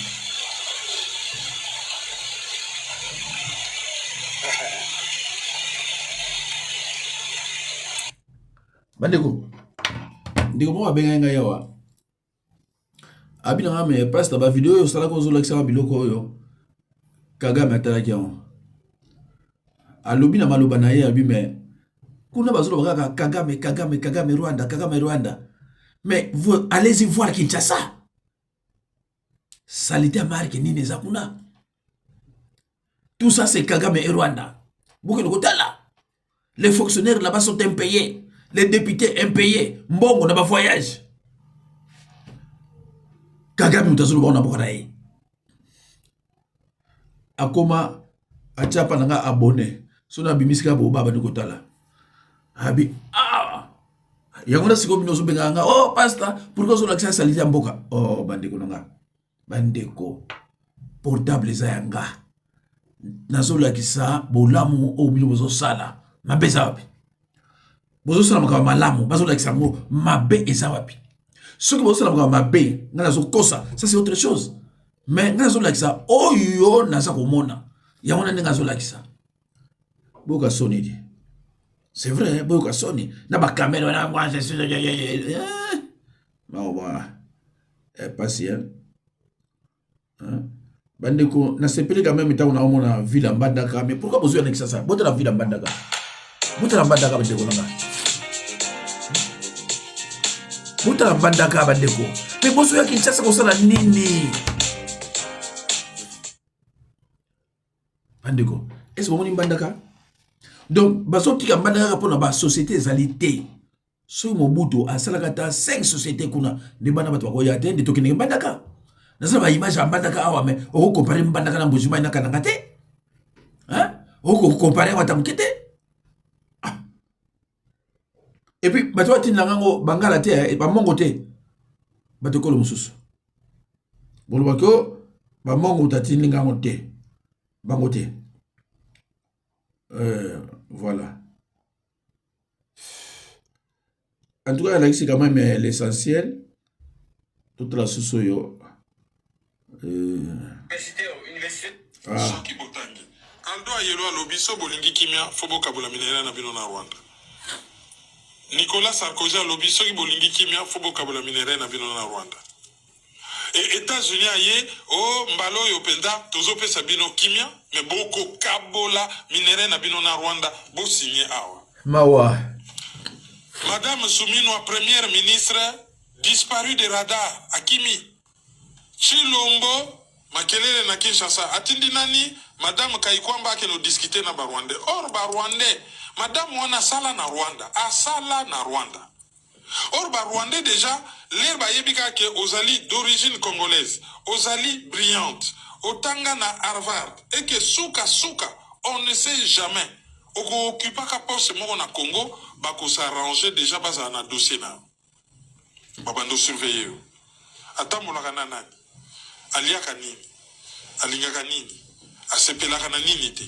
bandeko ndeko moko abengai ngai awa abinanga me pasta ba video oyo osalaka ozolakisaka biloko oyo Kagame atalaki yango alobi na maloba na ye abi me kuna bazoloba kaka Kagame Rwanda mais vous allez-y voir Kinshasa salité à marque nini eza kuna tout ça c'est Kagame et Rwanda bokelo kotala les fonctionnaires là-bas sont impayés les députés impayés mbongo na ba voyage Kagame mutazoloba na bokana ye akoma achapa nanga abonné sona bimisika bo baba nikotala abi yango siko binozo benganga oh pastor pourquoi zo lakisa salita mboka oh bandeko nanga bandeko portable za yanga nazo lakisa bolamu o bino bozo sala mabeza wapi bozo sala makaba malamu bazo lakisa ngo mabe eza wapi soki bozo sala makaba mabe ngana zo kosa ça c'est autre chose. Mais ngazo lakisa oyo naza komona yango nande ngazo lakisa boka soni di c'est vrai boka soni na ba caméra na moi je suis patient bandeko na sepeli quand même tant on a mona ville en Mbandaka mais pourquoi besoin d'extra ça bota la ville en Mbandaka bandeko nanga bota la Mbandaka bandeko mais besoin Kinshasa ko sala nini bandeko est-ce que vous Mbandaka donc bazotika Mbandaka pour na société ezalité so mobuto asalaka ta 5 sociétés kuna de bana bato bakoya te de tokene Mbandaka nasa ba image ya Mbandaka awa mais o comparer Mbandaka na Mbujima ina kananga te hein o comparer wata mukete et puis bato batinda ngango bangala te ba mongo te bato kolo mususu bolo bako ba mongo tatini ngango te bangote voilà en tout cas là c'est quand même l'essentiel toute la sous-soyo soki botangi aldo ayelo alobi so bolingi kimia fo bokabola minere na bino na Rwanda Nicolas Sarkozy alobi soki bolingi kimia fo bokabola minere na bino na Rwanda et États-Unis aye o mbalo yo penda tozope sabino kimia mais boko kabola minere na bino na Rwanda bo signé awa mawa Madame Soumino première ministre disparu des radars Akimi Chilombo makelele na Kinshasa atindi nani Madame Kaikwamba keno discuter na Barwande or Barwande Madame wana sala na Rwanda asala na Rwanda or Barwande déjà l'air bayebika ke ozali d'origine congolaise ozali brillante otanga na Harvard et que souka on ne sait jamais oko occupaka poste moko na Congo bako s'arranger déjà baza na dossier na babando surveiller atambolaka na nani aliaka nini alingaka nini asepelaka na nini te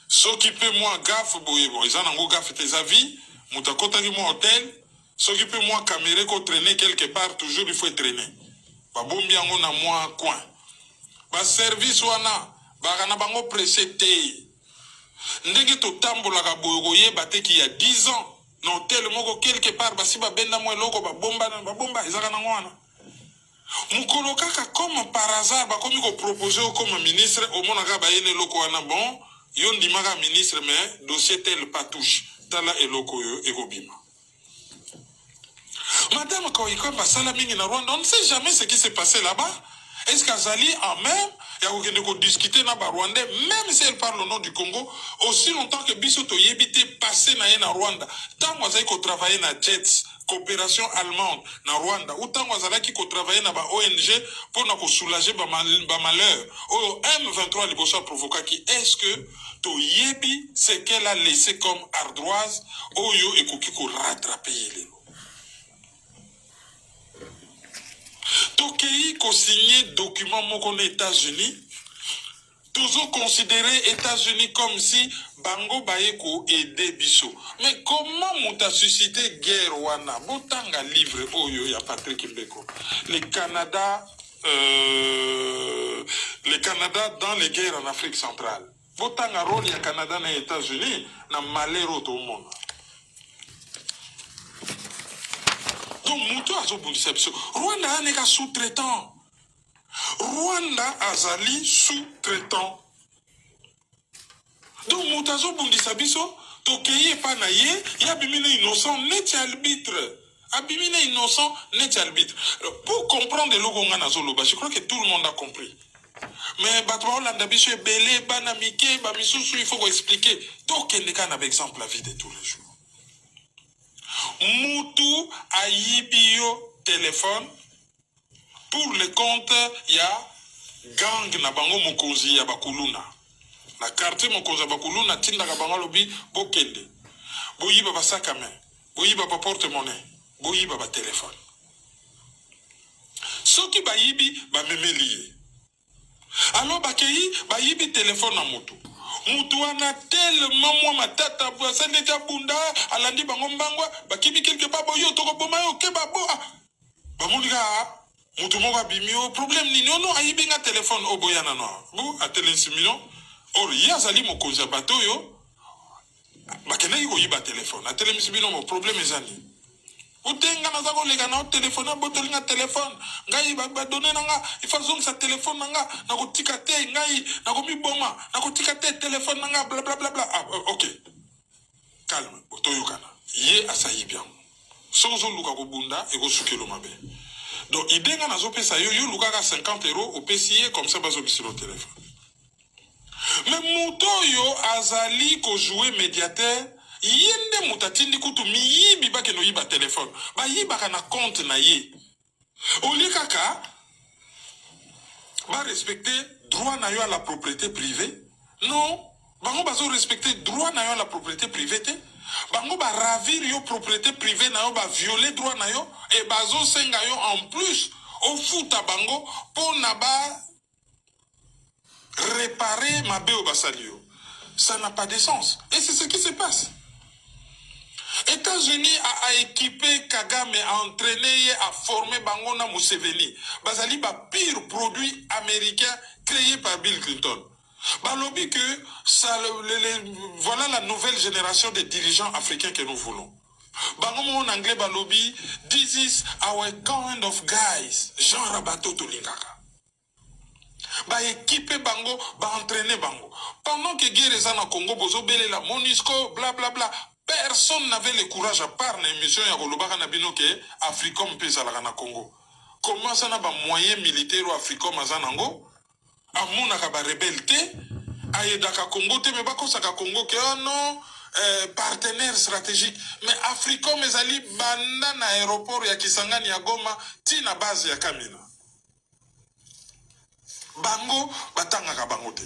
soki pe moi gaffe boyebo eza nango gaffe te za vie mutakotaki mo hôtel soki pe moi caméra ko traîner quelque part toujours il faut traîner babombi yango na moi coin ba service wana bakana bango pressé te ndenge to tambolaka boyoko yeba te ki ya 10 ans na hôtel moko quelque part basi babenda mo eloko babomba ezaka nango wana mukolo kaka comme par hasard bakomi ko proposer comme ministre au monaka bayene eloko wana bon yo ndimaka ministre mais dossier tel pas touche tala eloko yo ekobima Madame Koïko Basala mingi na Rwanda, on ne sait jamais ce qui s'est passé là-bas. Est-ce qu'Azali en même Il y a discuter na Rwandais, même si elle parle au nom du Congo, aussi longtemps que Bisoto Yebite passé na Rwanda, tant que vous travaillez na JETS, coopération allemande na Rwanda, ou tant que vous travaillez na ONG pour soulager ba malheur. Au M23 liboso provoquer qui est-ce que to yebi ce qu'elle a laissé comme ardoise, oyo ekoki ko rattraper yelelo. Tokei ko signé document moko aux États-Unis, toujours considéré États-Unis comme si bango baeko aider biso. Mais comment m'a suscité guerre wana? Botanga livre oyo ya Patrick Mbeko. Le Canada dans les guerres en Afrique centrale. Botanga rôle ya Canada na États-Unis na malheur tout le monde. Donc, Moutou a sous Rwanda n'est qu'un sous-traitant. Rwanda azali sous-traitant. Donc, Moutou a sous-traitant. Tokeye pas naïe, il y a bimine innocent, net arbitre. Abimine innocent, net arbitre. Pour comprendre le logo Ngana, je crois que tout le monde a compris. Mais Batwa Hollande Biso est belé, Banamike, Bamisoussou, il faut expliquer. Tokeye n'est qu'un exemple la vie de tous les jours. Moutou a yibio téléphone pour le compte ya gang na bango mokonzi ya bakuluna na quartier mokonzi ya bakuluna tinda ka bango lobi bokende boyiba ba sac à main boyiba ba porte-monnaie boyiba ba téléphone soki bayibi ba memelié alors bakeyi bayibi téléphone na Moutou. Moutou ana tellement moi matata boisane ta bunda alandi bango mbangwa bakibi quelque part boyo toko boma yo ke babo ba mulika Moutou mo bimio problème ni non ayibi nga téléphone oboyana no bu a télé 6 millions or yazali mokonza bato yo bakena yiko yiba téléphone a télé 6 millions mo problème ezali utenga na zako lega na téléphone botolinga téléphone ngai ba donner nanga il faut zonga sa téléphone nanga na ko tikate ngai na ko miboma na ko tikate téléphone nanga bla bla bla bla OK calme botoyokana ye asayi bien sozo luka ko bunda e ko sukelo mabe donc idenga na zo pesa yo luka ka 50 € au PCA comme ça bazo bisilo téléphone mais moto yo azali ko jouer médiateur yende mutatindi kutu miyibi bake no yiba téléphone ba yiba kana compte na ye oli kaka ba respecter droit na yo à la propriété privée non bango bazo respecter droit na yo à la propriété privée te bango ba ravir yo propriété privée na yo ba violer droit na yo et bazo senga yo en plus au futa bango pour na ba réparer ma béo basalio. Ça n'a pas de sens et c'est ce qui se passe. États-Unis a équipé Kagame, a entraîné, a formé Bangona Museveni. Bazali ba pire produit américain créé par Bill Clinton. Balobi que ça, voilà la nouvelle génération de dirigeants africains que nous voulons. Bangomo en anglais balobi, this is our kind of guys. Jean Rabato Tolingaka. Ba équipé Bango, ba entraîner Bango. Pendant que guerre est en Congo, bozo bele la Monisco, bla bla bla. Personne n'avait le courage à part l'émission ya Golobaka Nabino que Africom pesa la na Congo. Comment ça n'a pas moyen militaire ou Africom azanango? Amuna ka ba rebelle ayedaka Congo te me bako saka Congo que oh non partenaire stratégique mais Africom ezali banda na aéroport ya Kisangani ya Goma tina base ya Kamina. Bango batanga ka bango te.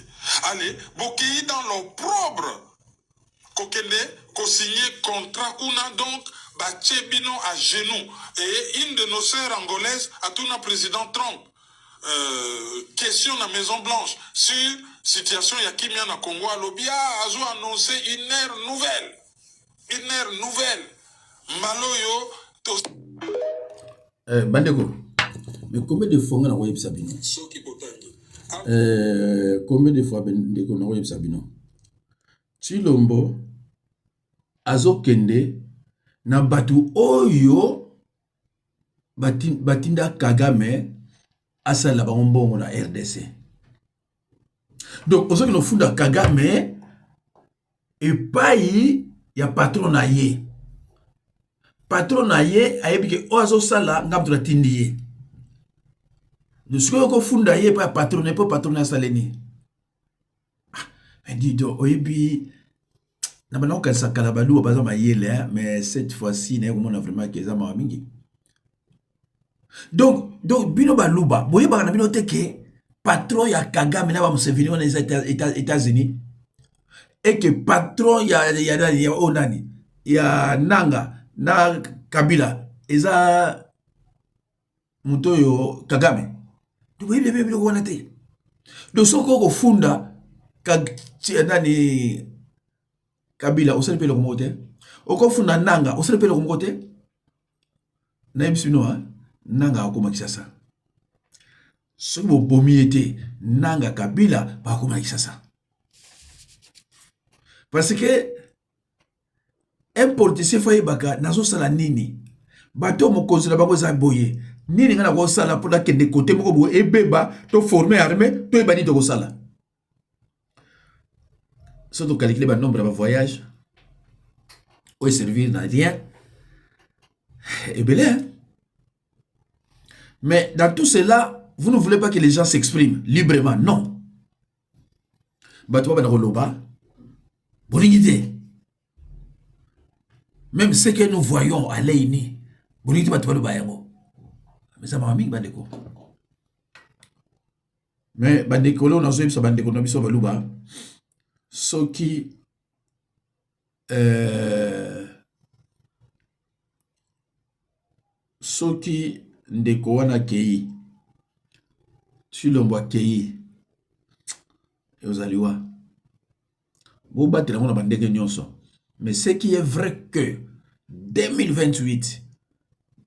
Allez, bokei dans leur propre Kokende, ko signé contrat kuna donc Bachebino à genoux et une de nos sœurs angolaises a tout le président Trump question la Maison Blanche sur situation Yakimia na Congo à Lobia a annoncé une ère nouvelle Maloyo to Bandeko mais combien de fois on a envoyé Sabino combien de fois Bandeko on a envoyé Sabino Chilombo azokende na batu oyo batinda Kagame asala bango mbongo na RDC. Donc ozoki no funda Kagame epai ya patron na ye. Patron na ye ayebike o azosala ngam to tindi ye. Ce que funda ye pas patronné pas patronné saleni. Mais dis donc oyebi na bana ka sakala balu baza mayele mais cette fois-ci na on a vraiment que ça ma mingi. Donc bino baluba boye ba na bino teke patron ya Kagame na ba Museveni on les États-Unis et que patron ya onani ya Nanga na Kabila eza mutoyo Kagame. Donc boye bebe bino wana te. Donc soko ko funda nani Kabila osele pele ko mote oko funda Nanga osele pele ko mote na ibisino ha Nanga akoma Kisasa soki bo bomi ete Nanga Kabila ba akoma Kisasa parce que un politicien faye baka nazo sala nini bato mo konzela bango za boye nini ngana ko sala pour kende côté moko bo ebeba to former armée to ebani to ko sala surtout calculer le nombre de voyages ou servir n'a rien et belé. Mais dans tout cela, vous ne voulez pas que les gens s'expriment librement. Non. Même ce que nous voyons à l'Eini, mais ça m'a mis bandeko. Mais bandeko là on a joué sur bandeko no biso baluba. Soki soki ndeko wana kei Chilombo kei ozaliwa bo batela mona bandeke nyonso. Mais ce qui est vrai que 2028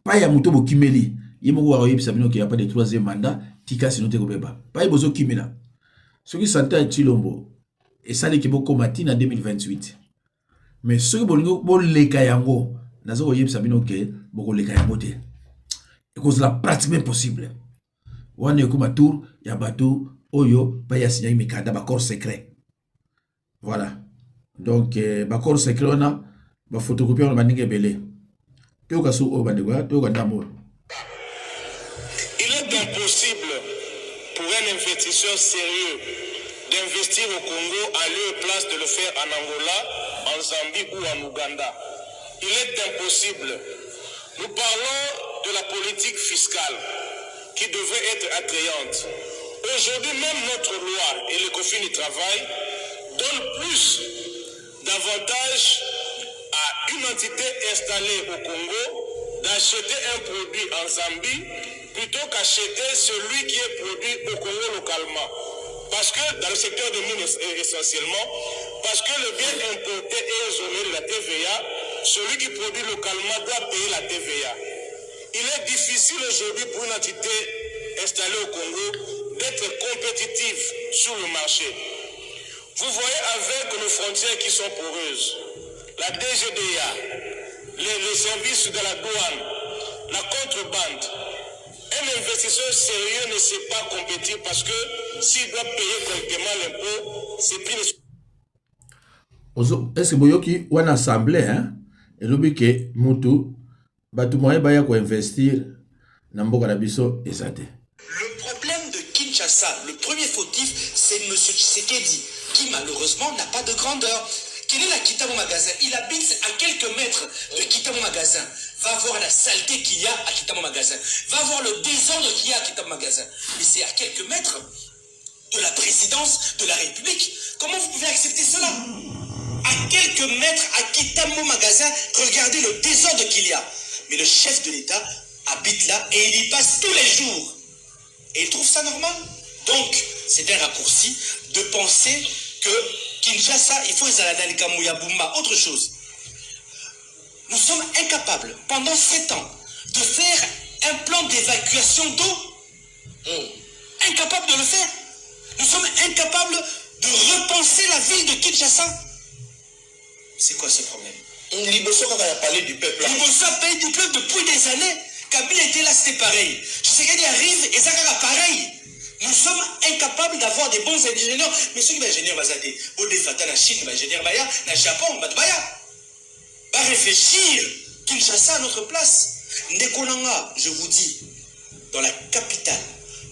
pas ya muto bokimeli yemo wa yebisa bino qu'il y a pas de troisième mandat tika sino te ko beba pas bozo kimela soki santa Chilombo et ça l'équipe combatine en 2028. Mais ce que vous leka yango, nazo yeb sabino ke boko leka yango te. Et cause la pratiquement possible. Wane yokuma tour ya bateau oyo pa ya signé mikanda ba corps secret. Voilà. Donc ba corps secret on a ba photocopie on ba ninge belé. Te ka so o ba ndeko te ka ndambo. Il est impossible pour un investisseur sérieux d'investir au Congo à lieu et place de le faire en Angola, en Zambie ou en Ouganda. Il est impossible. Nous parlons de la politique fiscale qui devrait être attrayante. Aujourd'hui, même notre loi et le COFIN du travail donnent plus d'avantages à une entité installée au Congo d'acheter un produit en Zambie plutôt qu'acheter celui qui est produit au Congo localement. Parce que dans le secteur de mines essentiellement, parce que le bien importé est exonéré de la TVA, celui qui produit localement doit payer la TVA. Il est difficile aujourd'hui pour une entité installée au Congo d'être compétitive sur le marché. Vous voyez avec nos frontières qui sont poreuses, la DGDA, les services de la douane, la contrebande. Un investisseur sérieux ne sait pas compétir parce que s'il doit payer correctement l'impôt, c'est plus... Est-ce que boyoki wana assemblée hein et lobi ke mutu batu moye baya ko investir na mboka na biso ezate. Le problème de Kinshasa, le premier fautif, c'est M. Tshisekedi qui malheureusement n'a pas de grandeur. Quel est la Kitamo Magasin? Il habite à quelques mètres de Kitamo Magasin. Va voir la saleté qu'il y a à Kitamo Magasin. Va voir le désordre qu'il y a à Kitamo Magasin. Et c'est à quelques mètres de la présidence de la République. Comment vous pouvez accepter cela? À quelques mètres à Kitamo Magasin, regardez le désordre qu'il y a. Mais le chef de l'État habite là et il y passe tous les jours. Et il trouve ça normal. Donc, c'est un raccourci de penser que Kinshasa, il faut autre chose. Nous sommes incapables, pendant 7 ans, de faire un plan d'évacuation d'eau. Incapables de le faire. Nous sommes incapables de repenser la ville de Kinshasa. C'est quoi ce problème? Liboso a parlé du peuple. Liboso a parlé du peuple depuis des années. Kabila était là, c'était pareil. Tshisekedi arrive et ça va pareil. Nous sommes incapables d'avoir des bons ingénieurs. Mais ceux qui sont ingénieurs, au défata la Chine, ingénieur Baya, le Japon, Baya. Va réfléchir Kinshasa à notre place. Nekonanga, je vous dis, dans la capitale,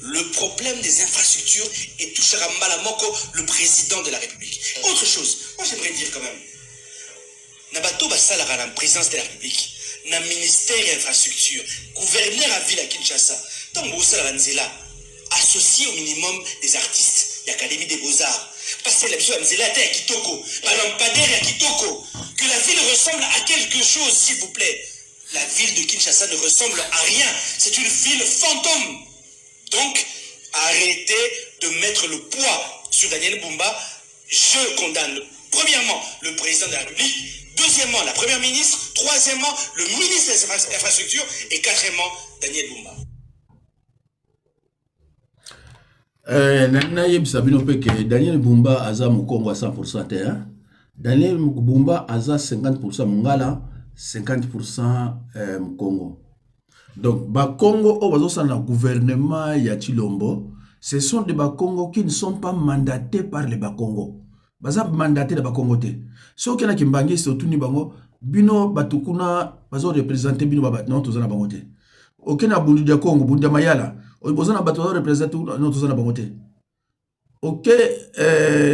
le problème des infrastructures et touchera Malamoko, le président de la République. Autre chose, moi j'aimerais dire quand même, Nabato Basalara, la présidence de la République, na ministère de l'infrastructure, gouverneur à ville à Kinshasa, tant que là, associé au minimum des artistes, l'Académie des Beaux-Arts, passer la mission à Mzela à Kitoko, à lampadaire à Kitoko, que la ville ressemble à quelque chose, s'il vous plaît. La ville de Kinshasa ne ressemble à rien, c'est une ville fantôme. Donc, arrêtez de mettre le poids sur Daniel Bumba. Je condamne, premièrement, le président de la République, deuxièmement, la première ministre, troisièmement, le ministre des Infrastructures et quatrièmement, Daniel Bumba. Daniel Bumba aza Mukongo à 100%. Hein? Daniel Bumba aza 50% Mungala, 50% Mukongo. Donc, Bakongo, au gouvernement ya Chilombo, ce sont des Bakongo qui ne sont pas mandatés par les Bakongo. Baza mandaté de Bakongo te. Ceux qui ont kimbangi c'est tout ni bango, bino batukuna bazo représenter bino babat non tozana bango te. Okena bundu dia Kongo, bundu mayala, obozana bato représenter non tozana bango te. OK,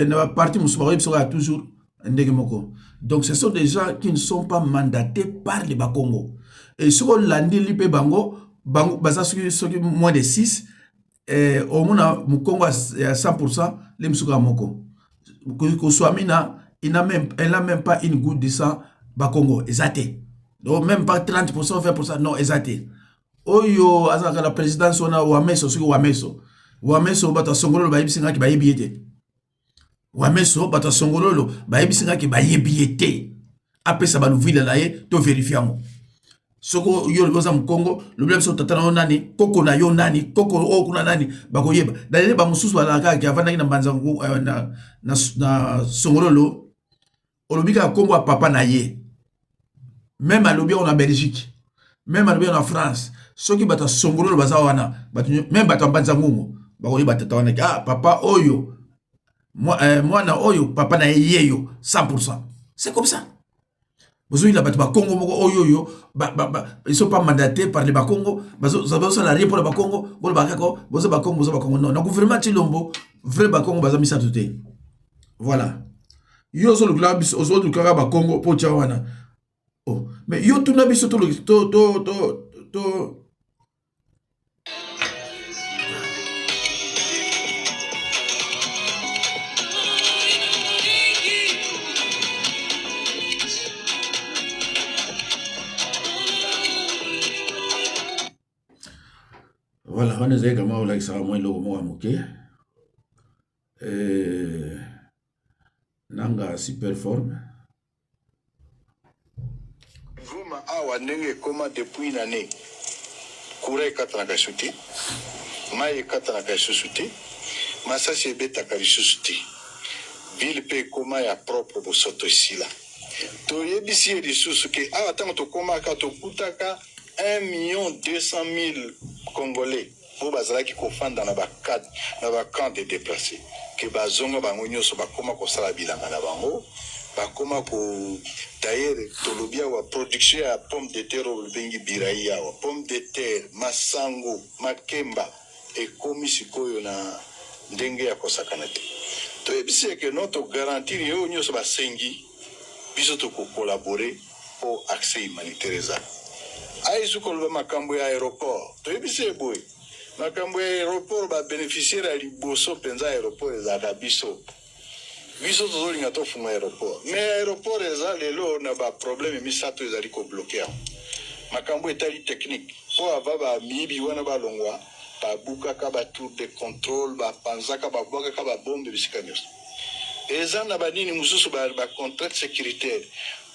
na parti musuba sera toujours ndenge moko. Donc ce sont des gens qui ne sont pas mandatés par les Bakongo. Et sur l'andi lipe bango, baza soki moins de 6, au moins Mukongo à 100%, les msuka moko. Elle n'a même pas une goutte de sang Bakongo, exacté. Donc même pas 30%, 20%, non, exacté. Oyo, azaka la présidence, on a Wameso, Wameso, bata songolo, ba yebisinga ki ba yebiete. Wameso, bata songolo, ba yebisinga ki ba yebiete. Après ça, ba nous vile la ye, to vérifiamo. Soko yo loza Mukongo, le blème so tatana yo nani, koko na yo nani, koko o kuna nani, bako yeba. D'ailleurs, ba mususu ba la ki avana na banzango na songolo, olobika Congo a papa na ye. Même à l'obia on a Belgique, même à l'obia on a France. Ceux qui battent songolo baza wana, même battent banzango, bako yeba tatana ki ah papa oyo, moi na oyo papa na ye yo 100%. C'est comme ça. Vous avez la Congo, ils ne sont pas mandatés par les Bakongo. Vous avez la pour les Bakongo. Vous avez Bakongo. Non, le gouvernement Chilombo, vrai Bakongo, vous avez mis ça tout. Voilà. Yo so le club, aux autres clubs Bakongo pour Tchawana. Oh, mais yo tout n'habite surtout le to. Voilà, on est également là, ça va moins le mot à moquer. Nanga super forme. Goma awa ndenge koma depuis une année. Kure katana kasuti. Maye katana kasuti. Masasi beta kasuti. Ville pe koma ya propre bo soto sila. To yebisi di susuke awa tango to koma ka to kutaka 1 200 000 Congolais pour bazala qui confondent dans la camp de déplacés que bazonga bango nyoso bakoma ko sala bilanga na bango bakoma ko d'ailleurs tolobia wa production ya pomme de terre bengi biraia wa pomme de terre masango makemba et komi sikoyo na ndenge ya kosakana te to ebisi que notre garantie yo nyoso basengi biso to collaborer pour accès humanitaire. Aïe, kolba makambo ya aéroport. To yebise boy. Makambo ya aéroport ba bénéficier à liboso penza aéroport za biso. Biso tozolinga to fuma aéroport. Mais aéroport eza lelo na ba problème misato ezali ko bloquer. Makambo etali technique. Po ava ba mibi wana ba longwa, ba buka ka ba tour de contrôle, ba panza ka ba boka ka ba bombe bisikanyos. Eza na banini mususu ba contrat sécuritaire.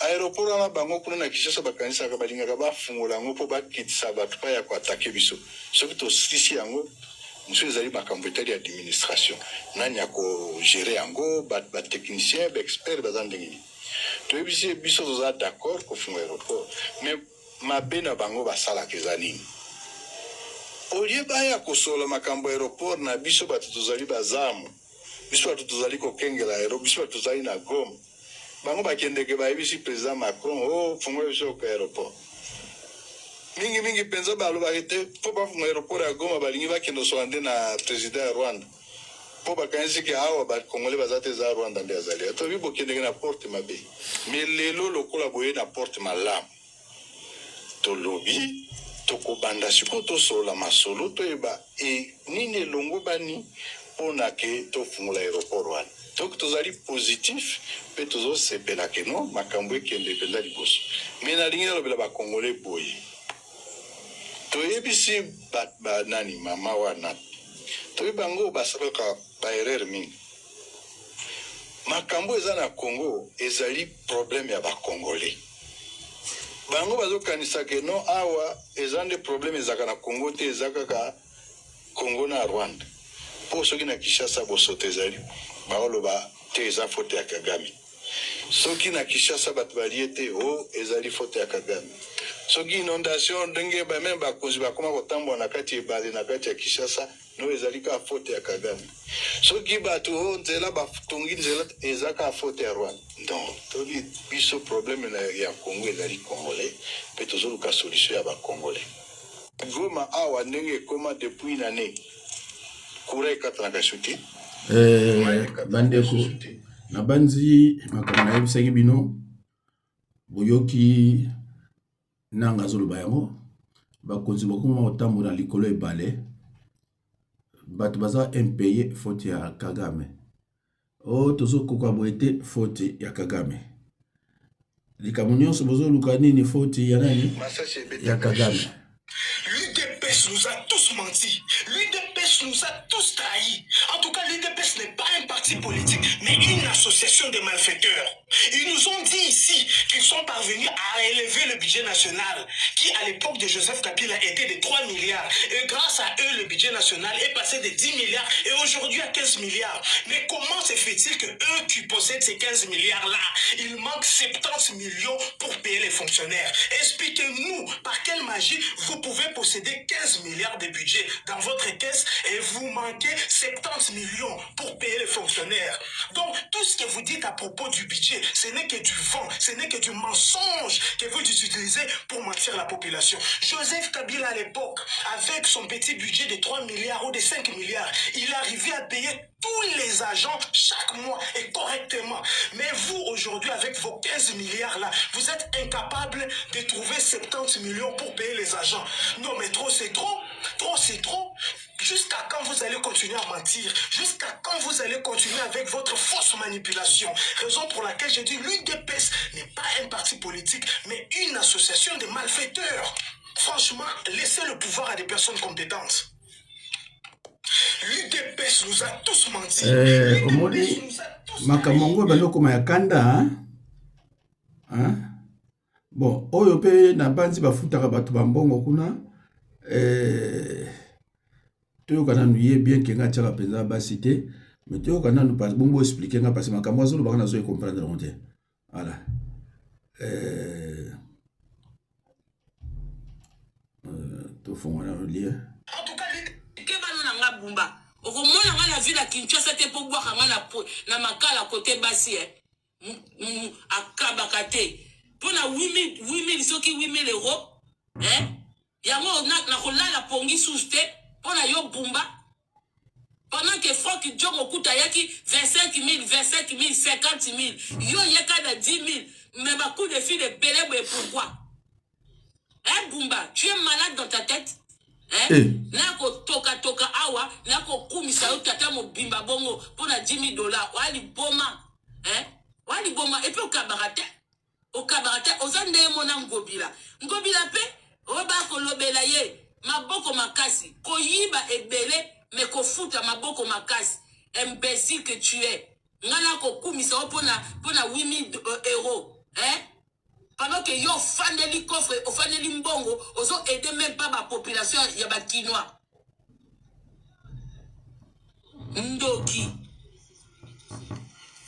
Aéroport na bango kuna na Kinshasa bakanisa ka balinga ka bafungola ngo po bakitisa batho pa ya ko attaquer biso soki to sisi yango monsieur ezali makambo etali administration nani ya ko gérer yango ba technicien ba expert bazandingi to ebisi biso toza d'accord ko fungola aéroport mais mabena bango basala kezani olie baya ko solo makambo aéroport na biso bato tozali bazamu biso bato tozali ko kengela aéroport biso bato tozali na Goma. Bango bakende ke ba yebisi président Macron o fungola biso ko aéroport. mingi penza balobaki te mpo bafunga aéroport ya Goma balingi bakende soande na président ya Rwanda mpo bakanisi ke awa bakongole baza te eza Rwanda nde azali atobi bokendenge na porte mabe me lelo lokola boye na porte malamu tolobi tokobanda siko tosolola masolo toyeba nini elongo bani mpona ke tofungola aéroport wana donc tozali positif mpe tozosepela ke no makambo ekende mpenza liboso me nalingi nalobela bakongole boye toyebisi banani mama wana toyebi bango basalaka baerreur mingi makambo eza na Congo ezali problème ya bakongole bango bazokanisa ke no awa eza nde problème ezaka na Congo te eza kaka Congo na Rwanda mpo soki na Kinshasa bosoto ezali baoloba te eza faute ya Kagame soki na Kinshasa bato balie te o ezali faute ya Kagame soki inondation ndenge bameme bakonzi bakoma kotambola na kati ebale na kati ya Kinshasa no ezali ka faute ya Kagame soki bato nzela batongi nzela ezaka faute ya Rwanda donc tobi biso problème ya Congo ezali congolais pe tozoluka solution ya bakongolais Goma awa ndenge ekoma depuis nane kura ekatanaka suti bandeko na banzi makambo nayebisaki bino boyoki nanga azoloba yango bakonzi bakoma kotambola likolo ebale bato baza impayé faute ya Kagame tozokoka boye te faute ya Kagame likambo nyonso bozoluka nini faute ya nani ya Kagame. L'UDPS nous a tous menti. L'UDPS nous a tous trahis. En tout cas, l'UDPS n'est pas un parti politique, mais une association de malfaiteurs. Ils nous ont dit ici qu'ils sont parvenus à élever le budget national, qui à l'époque de Joseph Kabila était de 3 milliards. Et grâce à eux, le budget national est passé de 10 milliards et aujourd'hui à 15 milliards. Mais comment se fait-il que eux qui possèdent ces 15 milliards-là, il manque 70 millions pour payer les fonctionnaires? Expliquez-nous par quelle magie vous pouvez posséder 15 milliards de budget dans votre caisse et vous manquez 70 millions pour payer les fonctionnaires. Donc, tout ce que vous dites à propos du budget, ce n'est que du vent, ce n'est que du mensonge que vous utilisez pour mentir la population. Joseph Kabila à l'époque, avec son petit budget de 3 milliards ou de 5 milliards, il arrivait à payer tous les agents chaque mois et correctement. Mais vous, aujourd'hui, avec vos 15 milliards là, vous êtes incapable de trouver 70 millions pour payer les agents. Non, mais trop, c'est trop. Trop, c'est trop. Jusqu'à quand vous allez continuer à mentir? Jusqu'à quand vous allez continuer avec votre fausse manipulation? Raison pour laquelle je dis l'UDPS n'est pas un parti politique, mais une association de malfaiteurs. Franchement, laissez le pouvoir à des personnes compétentes. L'UDPS nous a tous menti. Omoni makamongo baloko mayakanda bon oyo pe na banzi bafutaka bato bambongo kuna toyoka nanu ye bien ke nga tiaka mpenza basi te mais toyoka nanu parce bongo expliquer nga parce makambo azolobaka nazo comprendre ngo te voilà tofonga na lie en tout cas ke bana nga bumba okomona nga na ville ya Kinshasa te po bwaka nga na makala côté basi akabaka te pona 8000 soki 8000 euros yango na kolala pongi sous te pona yo bumba pendant que Franck Djong okuta yaki 25 000 50 000 yo yeka na 10 000 mais ba coup de fil de belé pourquoi Bumba tu es malade dans ta tête nako toka awa nako kumisa yo tata mobimba bongo pona 10 000 $, wali boma et puis au cabaret ozande mona ngobila pe oba kolobela ye maboko makasi koyiba ebele mais kofuta maboko makasi imbécile que tu es ngana ko kumisa pona 8 000 euros pendant que yo fandeli coffre ofandeli mbongo ozo aider même pas ma population ya ba kinois ndoki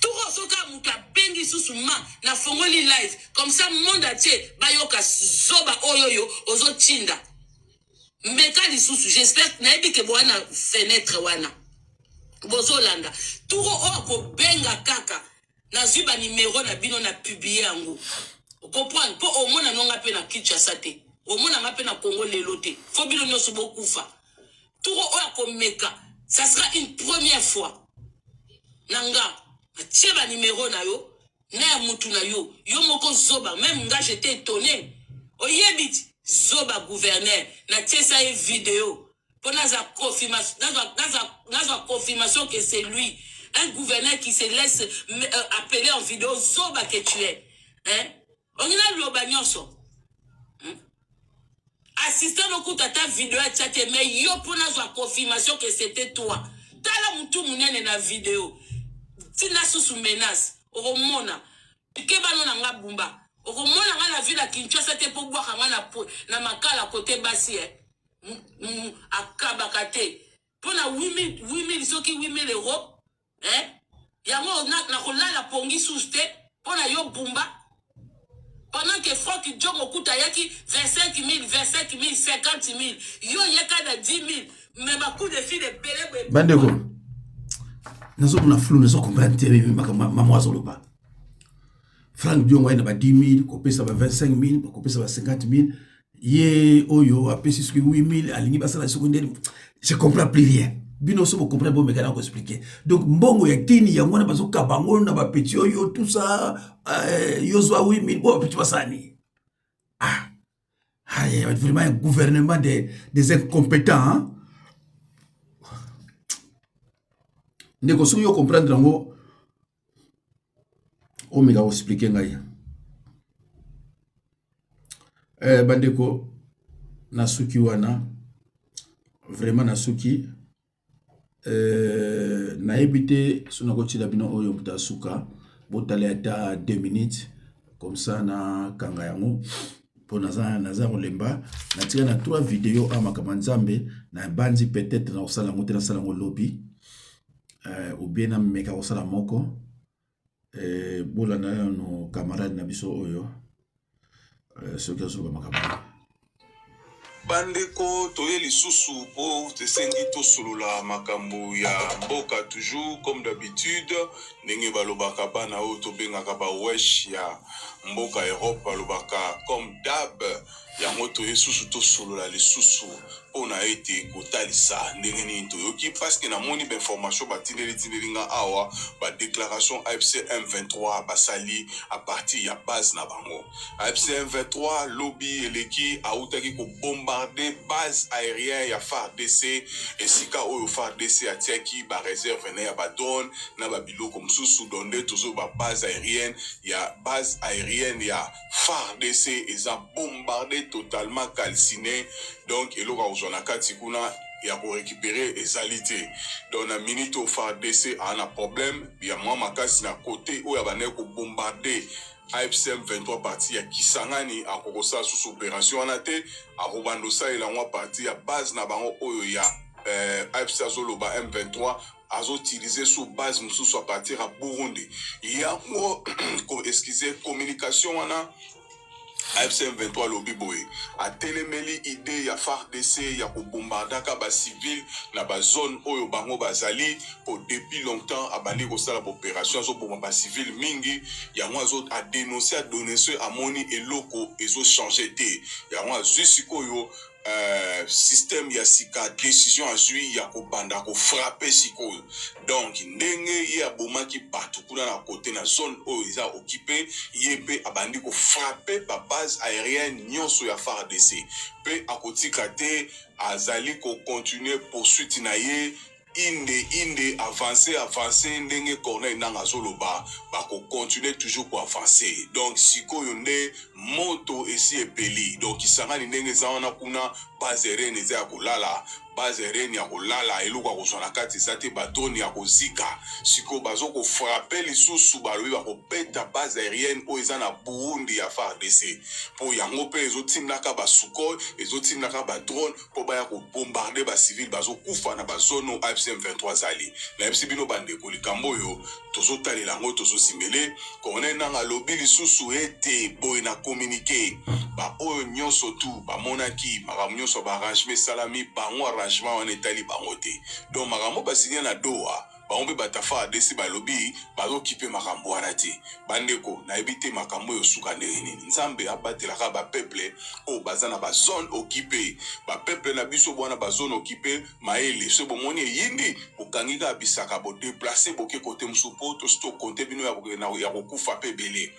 tout soka muka bengi susuma na fongoli live comme ça monde entier bayoka zoba oyoyo ozo tinda meka lisusu j'espère nayebi ke bwana fenêtre wana bozolanda tout ko benga kaka na zuba numéro na bino na publier yango comprendre po omona nonga pe na Kinshasa te Au moins, on a na Congo les lotés. Faut bien nous beaucoup fa. Tout oya komeka. Ça sera une première fois. Nanga, tiens numéro na yo, na mutu na yo, yo moko zoba, même nga j'étais étonné. Oyebit zoba gouverneur, na tiens ça une vidéo. Pour naza confirmation que c'est lui, un gouverneur qui se laisse appeler en vidéo zoba que tu es. Hein? On a l'obagnoso. Assistant au coup de ta vidéo à chat, mais yo pour naza confirmation que c'était toi. Tala mutu munene na vidéo. Tina sous menace. Oromona. Keba no nga bumba. Oromona nga la ville à Kinshasa te pour boire na makala côté bassi. Akabakate. Pour na 8 000 soki 8 000 euros. Hein? Yango na kola la pongi sous te. Pour na yo bumba. Pendant que Franck Djong okuta yaki 25 000, 50 000. Yo yaka na 10 000. Mais ma coup de fil de belé. Bandeko. Nazo kuna flou nazo comprendre télé maman zoloba. Franck Diongo ina ba 10 000, kopesa ba 25 000, kopesa ba 50 000. Ye oyo apesi ce que 8 000 alingi ba sala secondaire. Je comprends plus rien. Bino so comprendre bon mekana ko expliquer. Donc mbongo ya tini ya mwana bazo kabango na ba petit oyo tout ça yo zo 8 000 bon petit basani. Ah. Aïe, vraiment un gouvernement des incompétents hein. Ndeko soki yo comprendre ngo o mega expliquer ngai bandeko nasuki wana vraiment nasuki na ebité sona ko tila bino oyo mutasuka botale ata 2 minutes comme ça na kanga yango pour naza kolemba na tira na 3 vidéos a makamanzambe na banzi peut-être na osala ngote na sala ngo lobby ou bien na meka osala moko bola na no camarade na biso oyo ce que zo makambo bandeko toye lisusu po tesengi tosolola makambo ya mboka toujours comme d'habitude ndenge balobaka bana oyo tobengaka ba wesh ya mboka Europe balobaka comme d'hab yango toye susu tosolola lisusu pona ete kotalisa ndenge nini toyoki parce que na moni ba information batindeli nga awa ba déclaration AFC M23 basali à partir ya base na bango AFC M23 lobby eleki autaki ko bombarder base aérienne ya FARDC esika oyo FARDC atiaki ba réserve na ya ba drone na ba biloko msusu donde tozo ba base aérienne ya FARDC eza bombardé totalement calciné donc eloko ozona kati kuna ya ko récupérer ezalité donc na minute au FARDC a un problème ya mwa makasi na côté oyo abane ko bombarder AFC M23 parti ya Kisangani a kokosa sous opération anate a robandosa elangwa parti ya base na bango oyo ya AFC Azoloba M23 azo utiliser sous base mususu à partir à Burundi ya excusez communication wana AFC M23 lobby boy a télémeli idée ya FARDC ya ko bombardaka ba civil na ba zone oyo bango bazali pour depuis longtemps abandi ko sala opération zo bomba ba civil mingi ya mwa zo a dénoncer a donner ce amoni eloko ezo changer té ya mwa jusiko yo système ya sika décision azui ya ko banda ko frapper siko donc ndenge ya bomaki partout kuna na côté na zone oyo isa occupé yebe abandi ko frapper ba base aérienne nyonso ya FARDC pe akotika te azali ko continuer poursuite na ye inde avancer ndenge Corneille nanga zoloba ba ko continuer toujours pour avancer donc siko yonde moto esi epeli donc isangani ndenge zaona kuna base aérienne za kolala base aérienne ya kolala eluka kozona kati zate batoni ya kozika siko bazo ko frapper lisusu balobi ba ko peta base aérienne o eza na Burundi ya FARDC po yango pe ezotindaka ba Sukhoi ezotindaka ba drone po ba ya ko bombarder ba civil bazo kufa na ba zone AFC M23 zali na FCB no bande ko likambo yo tozo talela ngo tozo simele kone nanga lobi lisusu ete boy na communiquer ba oyo nyonso tu ba monaki makambo nyonso ba arrangement salami bango arrangement wana etali bango te donc makambo basigné na Doha baombe batafa adesi balobi bazokipe makambo wana te bandeko nayebi te makambo oyo suka ndenge nini nzambe abatelaka bapeuple oyo baza na bazone okipe bapeuple na biso bwana bazone okipe mayele so bomoni eyindi bokangi kaka bisaka bodeplace boke kote mosusu mpo tosi tokonte bino ya kokufa mpe ebele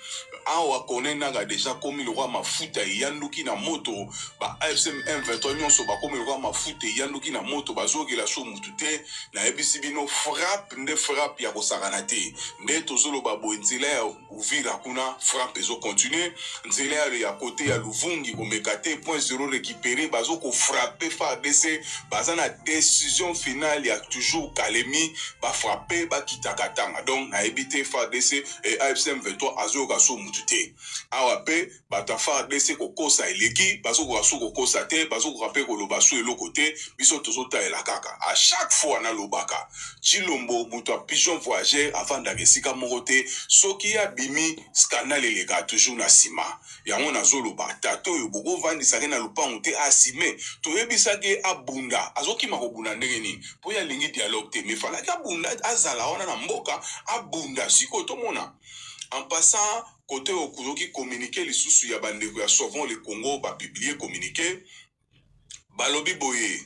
awa kone nanga deja komi lokwa mafuta eyanduki na moto ba AFC M23 nyonso bakomi lokwa mafuta eyanduki na moto bazokela so mutu te nayebisi bino frappe ya kosakana te nde tozoloba boye nzela ya Uvira kuna frappe ezokontinue nzela ya kote ya Luvungi komeka te point zero récupéré bazokofrappe FARDC baza na décision finale ya toujours kalemi bafrappe bakitakatanga donc nayebi te FARDC et AFC M23 azoyoka so mutu te awa pe bata FARDC kokosa eleki bazokoka so kokosa te bazokoka pe koloba so eloko te biso tozotalela kaka à chaque fois na lobaka Chilombo mutu a pigeon voyageur avant d'agresika moko te soki ya bimi scandale eleka toujours na sima yango nazoloba tato oyo boko vandisaki na lupango te asime toyebisaki abunda azokima kobunda ndenge nini po ya lingi dialogue te mefalaki abunda azala wana na mboka abunda siko tomona en passant côté okuzoki communiquer lisusu ya bandeko ya Sauvons le Congo ba publier communiquer balobi boye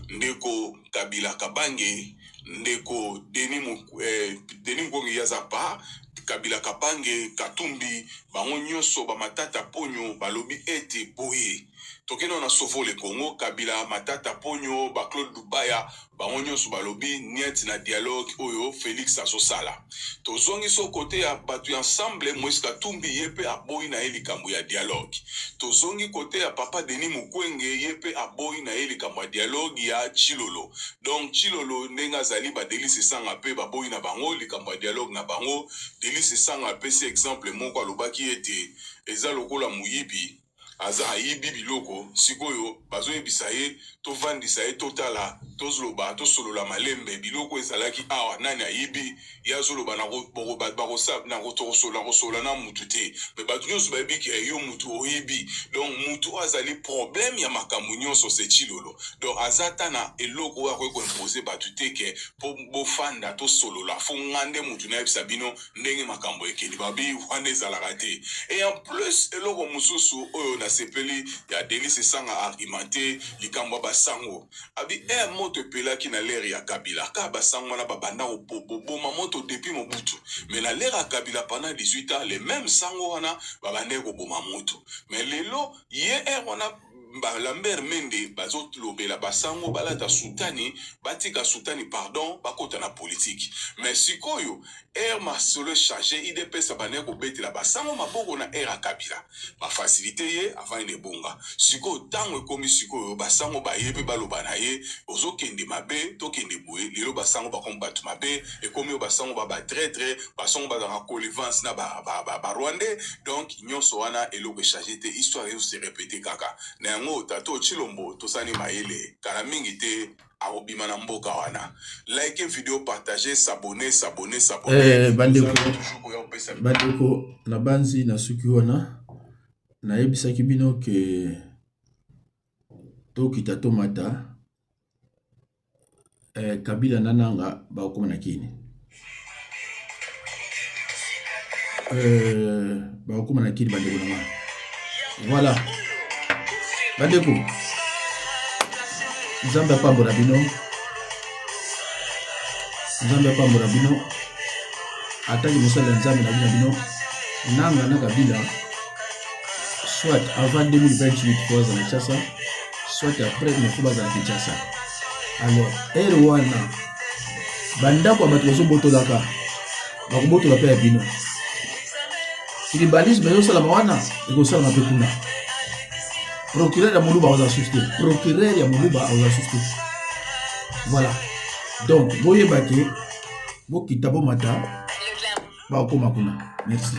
ndeko Kabila Kabange ndeko Denis Mukwege yazapa Kabila Kabange Katumbi bango nyonso ba matata ponyo balobi ete boye tokeno na Sauvons le Congo Kabila matata ponyo ba Claude Lubaya bango nyonso balobi niet na dialogue oyo Félix asosala tozongi so côté ya batu ensemble Moïse Katumbi yepe aboyi na elikambo ya dialogue tozongi côté ya papa Denis Mukwege yepe aboyi na elikambo ya dialogue ya Chilolo donc Chilolo ndenga zali ba Delice Sanga pe baboyi na bango likambo ya dialogue na bango Delice Sanga pe c'est exemple moko alobaki ete eza lokola muyibi aza ayibi biloko sikoyo bazoyebisa ye tovandisa ye totala tozoloba tosolola malembe biloko ezalaki awa nani ayibi yazoloba na kosola na mutu te me bato nyonso bayebi ke yo mutu oyibi donc mutu azali problème ya makambo nyonso se Chilolo donc azata na eloko oyo akoki koimpose bato te ke po bofanda tosolola fo ngande mutu nayebisa bino ndenge makambo ekeli babi wana ezalaka te et en plus eloko mosusu oyo na sepeli ya Delice Sanga argumenté likambo basango abi moto pelaki na l'air ya Kabila ka basango na babanda boma moto depuis Mobutu mais na l'air ya Kabila pendant 18 ans les mêmes sango wana babande ko boma moto mais lelo wana Lambert Mende bazot lobela basango balata sultani batika sultani pardon bakota na politique mais sikoyo masolo chargé IDPS abane ko betela basango maboko na era Kabila ba facilité ye avant ine bonga sikoyo tango ekomi sikoyo basango bayebe baloba na ye ozokende mabe tokende boye lelo basango bakombatu mabe ekomi basango ba traître basango ba dans connivence na ba Rwandais donc nyonso wana eloko chargé te histoire yo se répéter kaka na tato Chilombo tosani maele kala mingi te arobima na mboka wana like video partager s'abonner bandeko na banzi na suki wana na yebisaki bino ke tokita tomata Kabila nananga ba okoma na kini ba okoma na kini bandeko na voilà bandeko Nzambe apambola bino ataki mosala Nzambe na bino nanga na Kabila soit avant 2028 pour za Kinshasa soit après ne faut pas za Kinshasa alors wana banda kwa bato zo botolaka bakobotola pe bino tribalisme yo sala wana ekosala mapekuna procureur ya Moluba aux assistés. Procureur ya Moluba aux assistés. Voilà. Donc, boye bake, bo kitabo mata, ba okoma kuna. Merci.